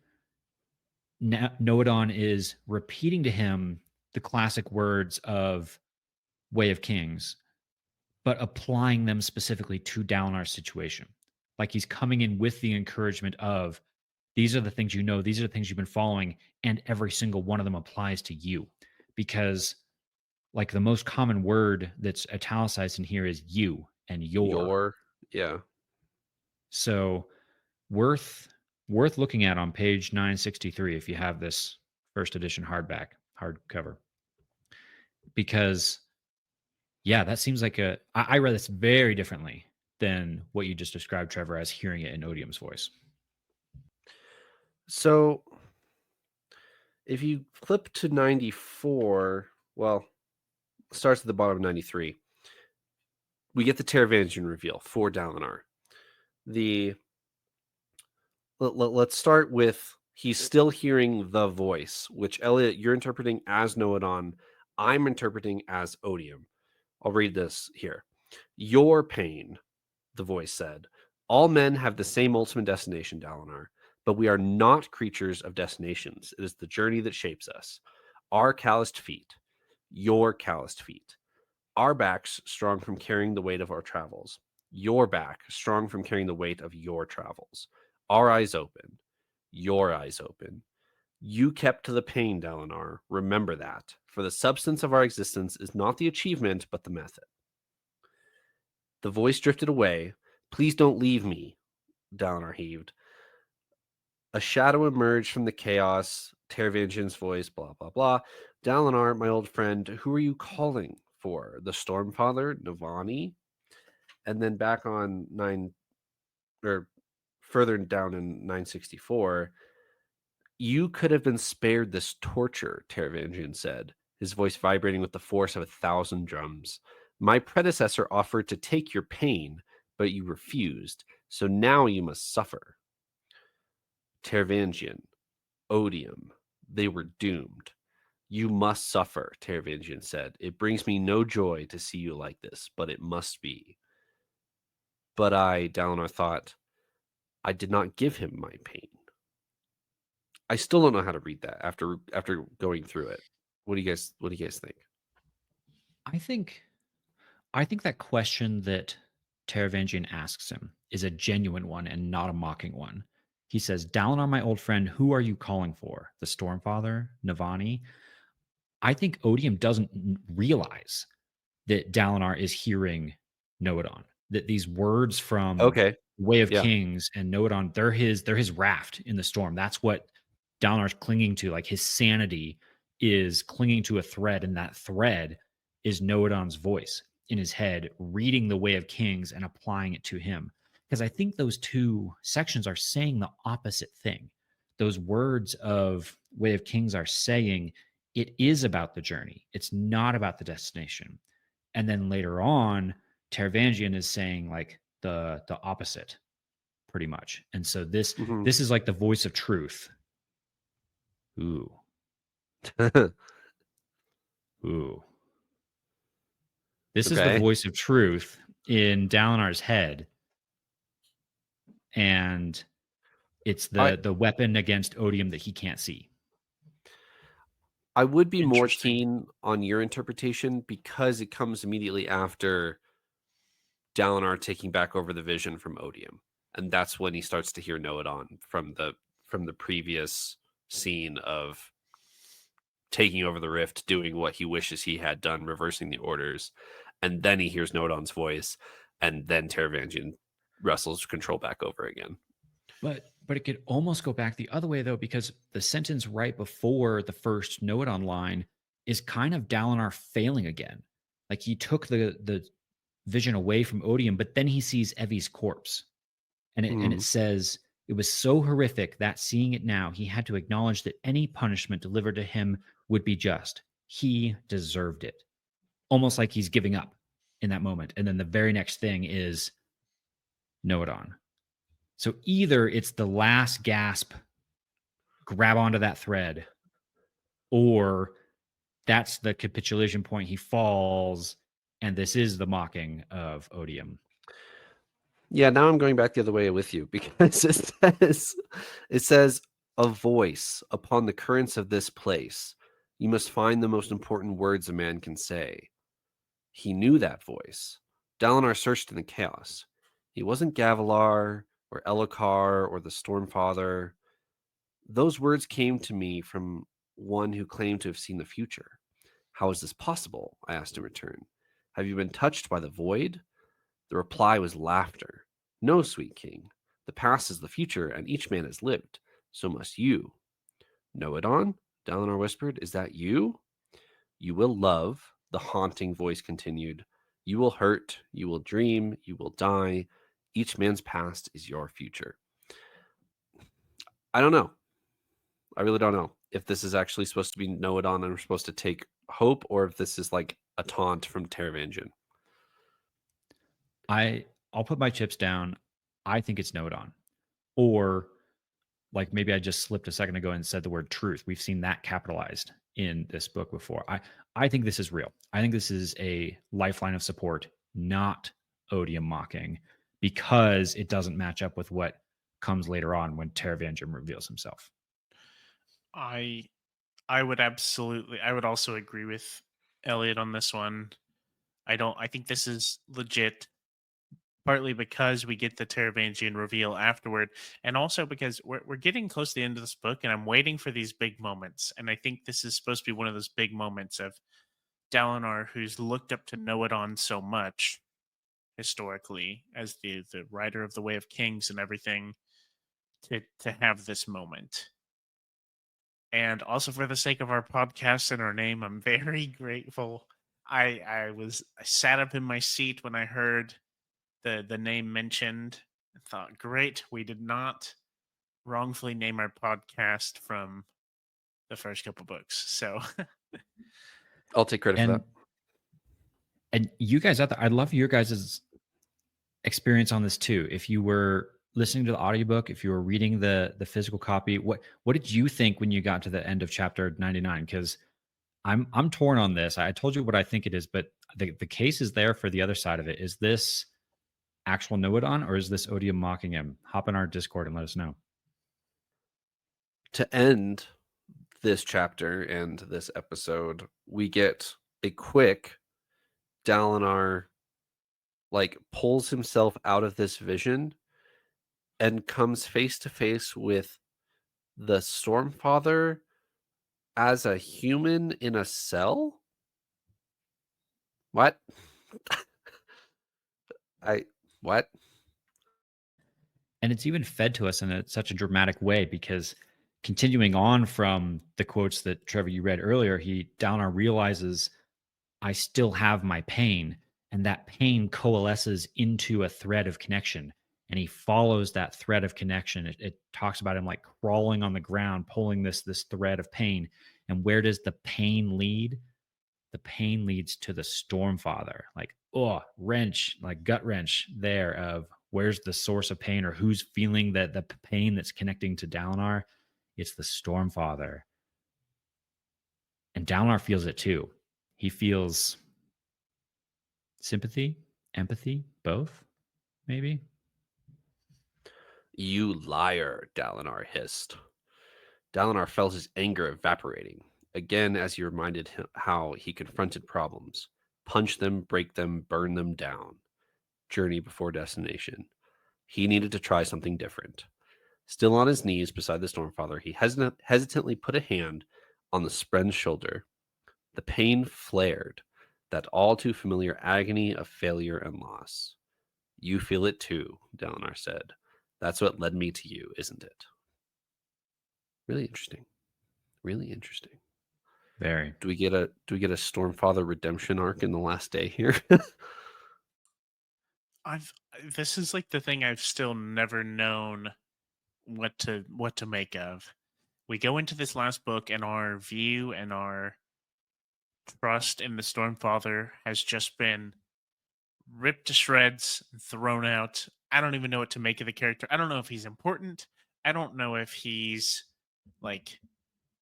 Noadon is repeating to him the classic words of Way of Kings, but applying them specifically to Dalinar's situation. Like he's coming in with the encouragement of these are the things you know, these are the things you've been following, and every single one of them applies to you. Because like the most common word that's italicized in here is you and your. Yeah. So worth worth looking at on page 963 if you have this first edition hardcover. Because yeah, that seems like I read this very differently than what you just described, Trevor, as hearing it in Odium's voice. So if you flip to 94, well, starts at the bottom of 93. We get the Teravangian reveal for Dalinar. Let's start with he's still hearing the voice, which Eliot, you're interpreting as Noadon. I'm interpreting as Odium. I'll read this here. Your pain, the voice said. All men have the same ultimate destination, Dalinar, but we are not creatures of destinations. It is the journey that shapes us. Our calloused feet, your calloused feet. Our backs strong from carrying the weight of our travels. Your back strong from carrying the weight of your travels. Our eyes open. Your eyes open. You kept to the pain, Dalinar. Remember that. For the substance of our existence is not the achievement, but the method. The voice drifted away. Please don't leave me, Dalinar heaved. A shadow emerged from the chaos. Teravangian's voice, blah, blah, blah. Dalinar, my old friend, who are you calling for? The Stormfather, Navani? And then back on 9, or further down in 964, you could have been spared this torture, Teravangian said, his voice vibrating with the force of 1,000 drums. My predecessor offered to take your pain, but you refused, so now you must suffer. Teravangian, Odium, they were doomed. You must suffer, Teravangian said. It brings me no joy to see you like this, but it must be. But I, Dalinar thought, I did not give him my pain. I still don't know how to read that after going through it. What do you guys think? I think that question that Teravangian asks him is a genuine one and not a mocking one. He says, Dalinar, my old friend, who are you calling for? The Stormfather? Navani? I think Odium doesn't realize that Dalinar is hearing Noadon. That these words from Okay. Way of Yeah. Kings and Noadon, they're his raft in the storm. That's what Dalinar's clinging to. Like his sanity is clinging to a thread, and that thread is Noadon's voice in his head, reading the Way of Kings and applying it to him. Because I think those two sections are saying the opposite thing. Those words of Way of Kings are saying it is about the journey. It's not about the destination. And then later on, Teravangian is saying like the opposite, pretty much. And so this Mhm. this is like the voice of truth. Ooh, ooh. This is the Okay. voice of truth in Dalinar's head, and it's I the weapon against Odium that he can't see. I would be more Interesting. keen on your interpretation because it comes immediately after Dalinar taking back over the vision from Odium. And that's when he starts to hear Noadon from the previous scene of taking over the rift, doing what he wishes he had done, reversing the orders. And then he hears Noadon's voice, and then Teravangian wrestles control back over again. But it could almost go back the other way though, because the sentence right before the first Noadon line is kind of Dalinar failing again. Like he took the vision away from Odium, but then he sees Evie's corpse. And it Mm. says, It was so horrific that seeing it now, he had to acknowledge that any punishment delivered to him would be just. He deserved it. Almost like he's giving up in that moment. And then the very next thing is know it on. So either it's the last gasp, grab onto that thread, or that's the capitulation point. He falls, and this is the mocking of Odium. Yeah, now I'm going back the other way with you because it says a voice upon the currents of this place. You must find the most important words a man can say. He knew that voice. Dalinar searched in the chaos. He wasn't Gavilar or Elokar or the Stormfather. Those words came to me from one who claimed to have seen the future. How is this possible? I asked in return. Have you been touched by the void? The reply was laughter. No, sweet king. The past is the future, and each man has lived. So must you. Know it on? Dalinar whispered. Is that you? You will love, the haunting voice continued. You will hurt, you will dream, you will die. Each man's past is your future. I don't know. I really don't know if this is actually supposed to be know it on and we're supposed to take hope, or if this is like a taunt from Teravangian. I'll put my chips down. I think it's know it on. Or like maybe I just slipped a second ago and said the word truth. We've seen that capitalized in this book before. I think this is real. I think this is a lifeline of support, not Odium mocking, because it doesn't match up with what comes later on when Teravangian reveals himself. I would also agree with Eliot on this one. I think this is legit, partly because we get the Teravangian reveal afterward, and also because we're getting close to the end of this book, and I'm waiting for these big moments. And I think this is supposed to be one of those big moments of Dalinar, who's looked up to Know It On so much historically as the writer of the Way of Kings and everything, to have this moment. And also for the sake of our podcast and our name, I'm very grateful. I sat up in my seat when I heard the name mentioned and thought, great, we did not wrongfully name our podcast from the first couple books. So I'll take credit for that. And you guys out there, I'd love your guys' experience on this too. If you were listening to the audiobook, if you were reading the physical copy, what did you think when you got to the end of chapter 99? Because I'm torn on this. I told you what I think it is, but the case is there for the other side of it. Is this actual know it on, or is this Odium mocking him? Hop in our Discord and let us know. To end this chapter and this episode, we get a quick Dalinar like pulls himself out of this vision and comes face to face with the Stormfather as a human in a cell. What? What? And it's even fed to us in such a dramatic way, because continuing on from the quotes that Trevor you read earlier, Dalinar realizes I still have my pain, and that pain coalesces into a thread of connection. And he follows that thread of connection. It talks about him like crawling on the ground, pulling this thread of pain. And where does the pain lead? The pain leads to the Stormfather. Like, wrench, like gut wrench there of where's the source of pain, or who's feeling the pain that's connecting to Dalinar? It's the Stormfather. And Dalinar feels it too. He feels sympathy, empathy, both, maybe. You liar, Dalinar hissed. Dalinar felt his anger evaporating, again as he reminded him how he confronted problems. Punch them, break them, burn them down. Journey before destination. He needed to try something different. Still on his knees beside the Stormfather, he hesitantly put a hand on the Spren's shoulder. The pain flared, that all too familiar agony of failure and loss. You feel it too, Dalinar said. That's what led me to you, isn't it? Really interesting. Really interesting. Very. Do we get a Stormfather redemption arc in the last day here? this is like the thing I've still never known what to make of. We go into this last book, and our view and our trust in the Stormfather has just been ripped to shreds, and thrown out. I don't even know what to make of the character. I don't know if he's important. I don't know if he's like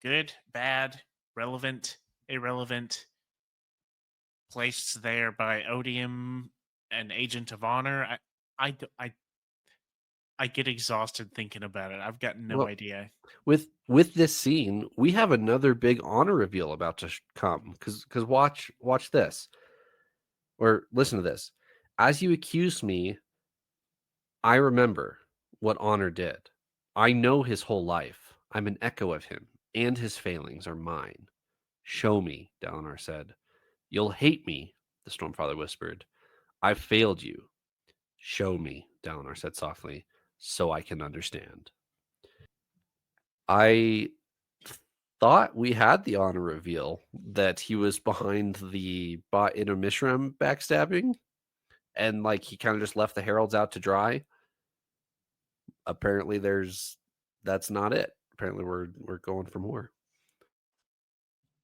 good, bad, relevant, irrelevant, placed there by Odium, an agent of honor. I, d- I get exhausted thinking about it. I've got no Well, idea. with this scene, we have another big honor reveal about to come. Because watch this, or listen to this. As you accuse me, I remember what honor did. I know his whole life. I'm an echo of him, and his failings are mine. Show me, Dalinar said. You'll hate me, the Stormfather whispered. I've failed you. Show me, Dalinar said softly, so I can understand. I thought we had the honor reveal that he was behind the Bot Mishram backstabbing, and like he kind of just left the heralds out to dry. Apparently that's not it. Apparently we're going for more.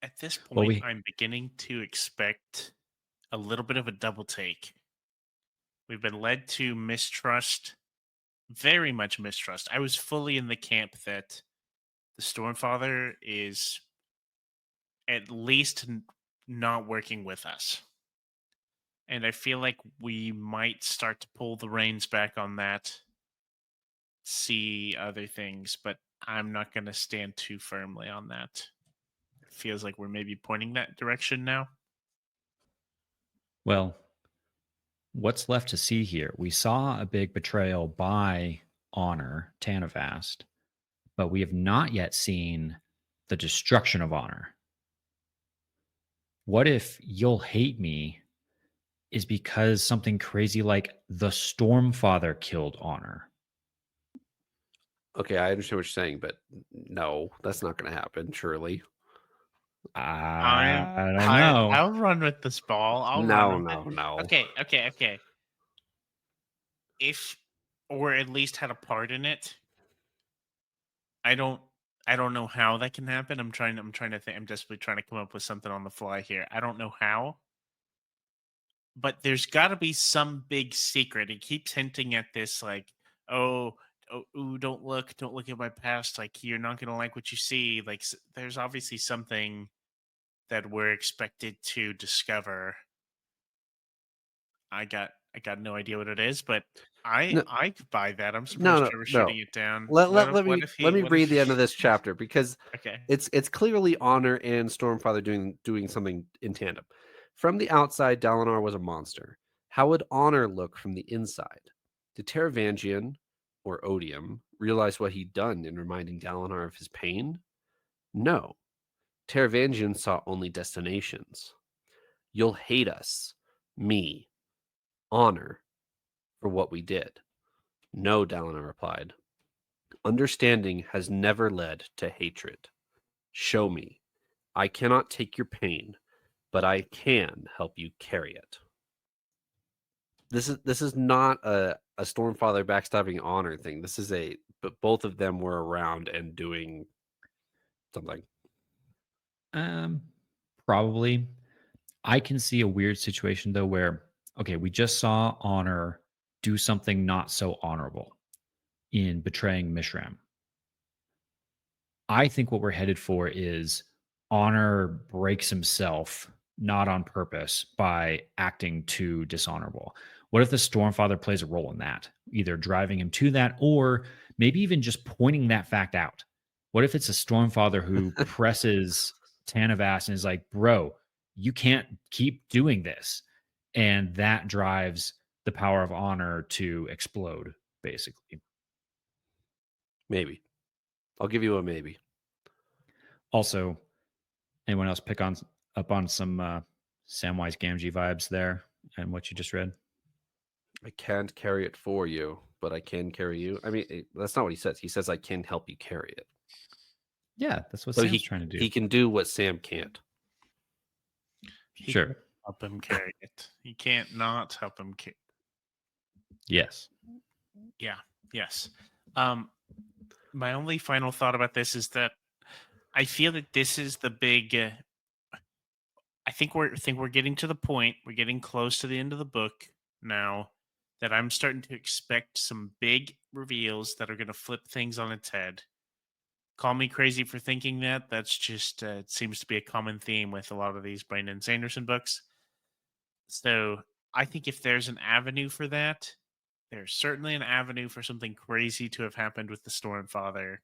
At this Well, point, I'm beginning to expect a little bit of a double take. We've been led to mistrust, very much mistrust. I was fully in the camp that the Stormfather is at least not working with us. And I feel like we might start to pull the reins back on that, see other things, but I'm not going to stand too firmly on that. It feels like we're maybe pointing that direction now. Well, what's left to see here? We saw a big betrayal by Honor, Tanavast, but we have not yet seen the destruction of Honor. What if You'll Hate Me is because something crazy like the Stormfather killed Honor? Okay, I understand what you're saying, but no, that's not going to happen. Surely, I don't know. I'll run with this ball. I'll no, run with it. no. Okay. If, or at least had a part in it. I don't know how that can happen. I'm trying to think. I'm desperately trying to come up with something on the fly here. I don't know how. But there's got to be some big secret. It keeps hinting at this, like, ooh, don't look at my past. Like, you're not gonna like what you see. Like, there's obviously something that we're expected to discover. I got no idea what it is, but No, I could buy that. I'm surprised no. Trevor's shooting it down. Let What if he? me What read if? the end of this chapter because Okay. it's clearly Honor and Stormfather doing something in tandem. From the outside, Dalinar was a monster. How would Honor look from the inside? Did Taravangian or Odium realize what he'd done in reminding Dalinar of his pain? No. Taravangian saw only destinations. You'll hate us, me, Honor, for what we did. No, Dalinar replied. Understanding has never led to hatred. Show me. I cannot take your pain, but I can help you carry it. This is not a Stormfather backstabbing Honor thing. This is but both of them were around and doing something. Probably. I can see a weird situation though where, okay, we just saw Honor do something not so honorable in betraying Mishram. I think what we're headed for is Honor breaks himself, not on purpose, by acting too dishonorable. What if the Stormfather plays a role in that, either driving him to that or maybe even just pointing that fact out? What if it's a Stormfather who presses Tanavast and is like, bro, you can't keep doing this? And that drives the power of Honor to explode, basically. Maybe. I'll give you a maybe. Also, anyone else pick up on some Samwise Gamgee vibes there and what you just read? I can't carry it for you, but I can carry you. I mean, that's not what he says. He says I can help you carry it. Yeah, that's what So Sam's trying to do. He can do what Sam can't. He Sure. can't help him carry it. He can't not help him carry. Yes. Yeah. Yes. My only final thought about this is that I feel that this is the big. I think we're getting to the point. We're getting close to the end of the book now. That I'm starting to expect some big reveals that are going to flip things on its head. Call me crazy for thinking that. That's just it seems to be a common theme with a lot of these Brandon Sanderson books. So I think if there's an avenue for that, there's certainly an avenue for something crazy to have happened with the Stormfather,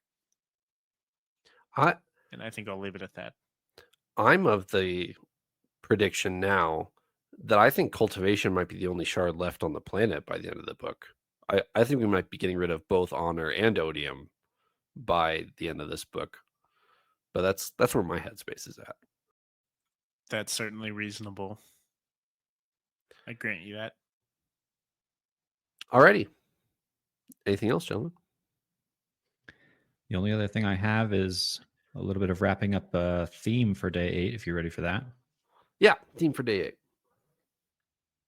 I and I think I'll leave it at that. I'm of the prediction now that I think cultivation might be the only shard left on the planet by the end of the book. I think we might be getting rid of both honor and odium by the end of this book. But that's where my headspace is at. That's certainly reasonable. I grant you that. Alrighty. Anything else, gentlemen? The only other thing I have is a little bit of wrapping up a theme for day 8, if you're ready for that. Yeah, theme for day 8.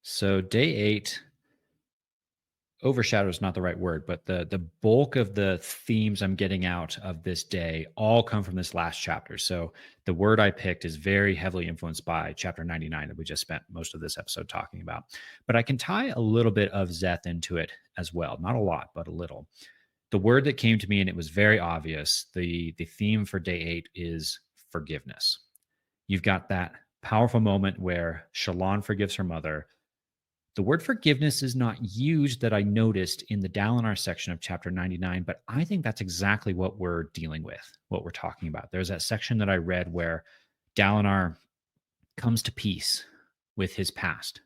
So day 8, overshadow is not the right word, but the bulk of the themes I'm getting out of this day all come from this last chapter. So the word I picked is very heavily influenced by chapter 99 that we just spent most of this episode talking about. But I can tie a little bit of Szeth into it as well. Not a lot, but a little. The word that came to me, and it was very obvious, the theme for day 8 is forgiveness. You've got that powerful moment where Shallan forgives her mother. The word forgiveness is not used that I noticed in the Dalinar section of chapter 99, but I think that's exactly what we're dealing with, what we're talking about. There's that section that I read where Dalinar comes to peace with his past.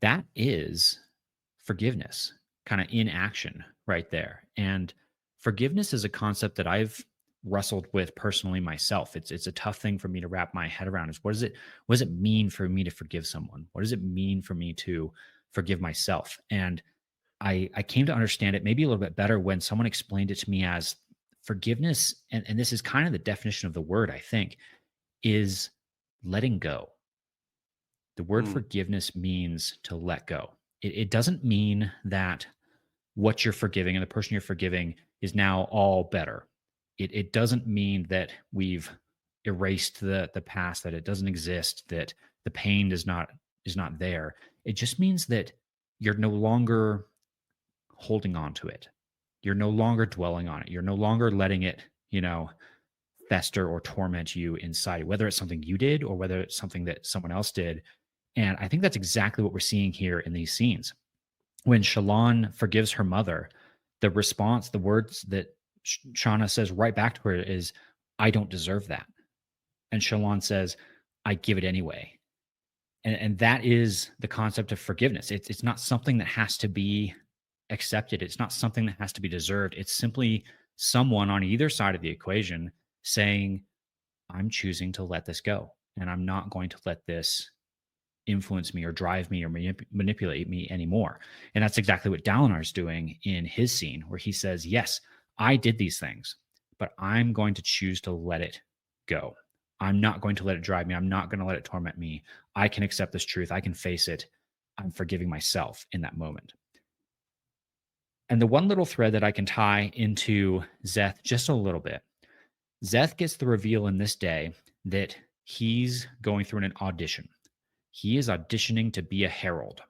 That is forgiveness, kind of in action right there. And forgiveness is a concept that I've wrestled with personally myself. It's a tough thing for me to wrap my head around. Is what does it mean for me to forgive someone? What does it mean for me to forgive myself? And I came to understand it maybe a little bit better when someone explained it to me as forgiveness, and this is kind of the definition of the word, I think, is letting go. The word forgiveness means to let go. It doesn't mean that what you're forgiving and the person you're forgiving is now all better. It doesn't mean that we've erased the past, that it doesn't exist, that the pain is not there. It just means that you're no longer holding on to it. You're no longer dwelling on it. You're no longer letting it, fester or torment you inside, whether it's something you did or whether it's something that someone else did. And I think that's exactly what we're seeing here in these scenes. When Shallan forgives her mother, the response, the words that Shauna says right back to her is, I don't deserve that. And Shallan says, I give it anyway. And that is the concept of forgiveness. It's not something that has to be accepted. It's not something that has to be deserved. It's simply someone on either side of the equation saying, I'm choosing to let this go. And I'm not going to let this influence me or drive me or manipulate me anymore. And that's exactly what Dalinar's doing in his scene, where he says, yes, I did these things, but I'm going to choose to let it go. I'm not going to let it drive me. I'm not going to let it torment me. I can accept this truth. I can face it. I'm forgiving myself in that moment. And the one little thread that I can tie into Szeth just a little bit, Szeth gets the reveal in this day that he's going through an audition. He is auditioning to be a herald.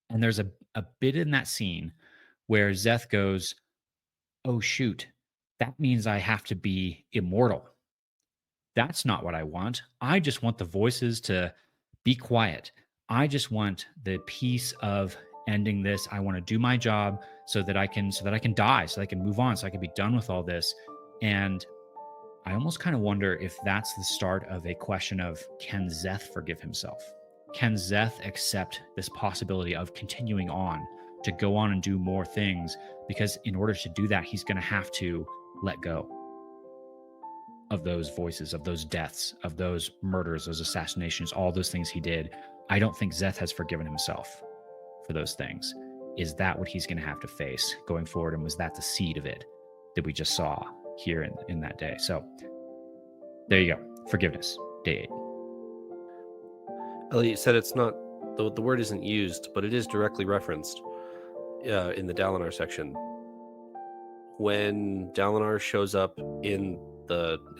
And there's a bit in that scene where Szeth goes, oh, shoot, that means I have to be immortal. That's not what I want. I just want the voices to be quiet. I just want the peace of ending this. I want to do my job so that I can die, so that I can move on, so I can be done with all this. And I almost kind of wonder if that's the start of a question of, can Szeth forgive himself? Can Szeth accept this possibility of continuing on to go on and do more things? Because in order to do that, he's going to have to let go of those voices, of those deaths, of those murders, those assassinations, all those things he did. I don't think Szeth has forgiven himself for those things. Is that what he's going to have to face going forward? And was that the seed of it that we just saw here in that day? So there you go. Forgiveness, day 8. Eliot said it's not, the word isn't used, but it is directly referenced in the Dalinar section. when Dalinar shows up in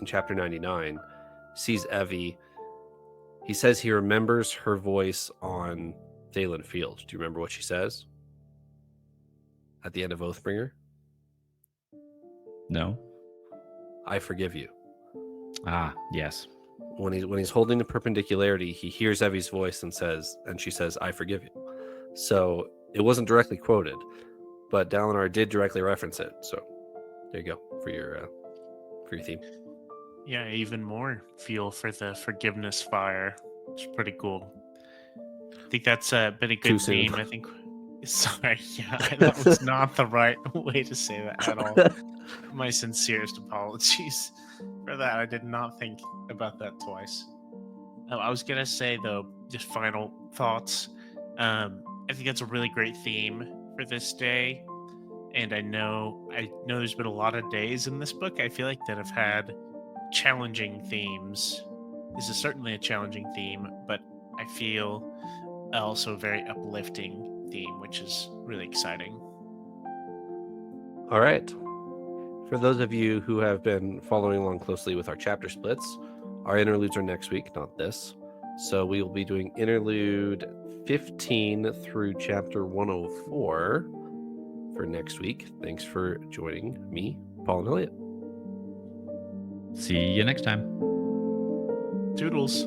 chapter 99, sees Evie, he says he remembers her voice on Thalen Field. Do you remember what she says at the end of Oathbringer? No. I forgive you. Ah, yes. When he's holding the perpendicularity, he hears Evie's voice and she says, "I forgive you." So it wasn't directly quoted, but Dalinar did directly reference it. So there you go for your theme. Yeah, even more fuel for the forgiveness fire. It's pretty cool. I think that's been a Too good soon. theme. I think. Sorry, yeah, that was not the right way to say that at all. My sincerest apologies for that. I did not think about that twice. I was gonna say though, just final thoughts. I think that's a really great theme for this day, and I know there's been a lot of days in this book I feel like that have had challenging themes. This is certainly a challenging theme, but I feel also a very uplifting theme, which is really exciting. All right. For those of you who have been following along closely with our chapter splits, our interludes are next week, not this. So we will be doing interlude 15 through chapter 104 for next week. Thanks for joining me, Paul and Eliot. See you next time. Toodles.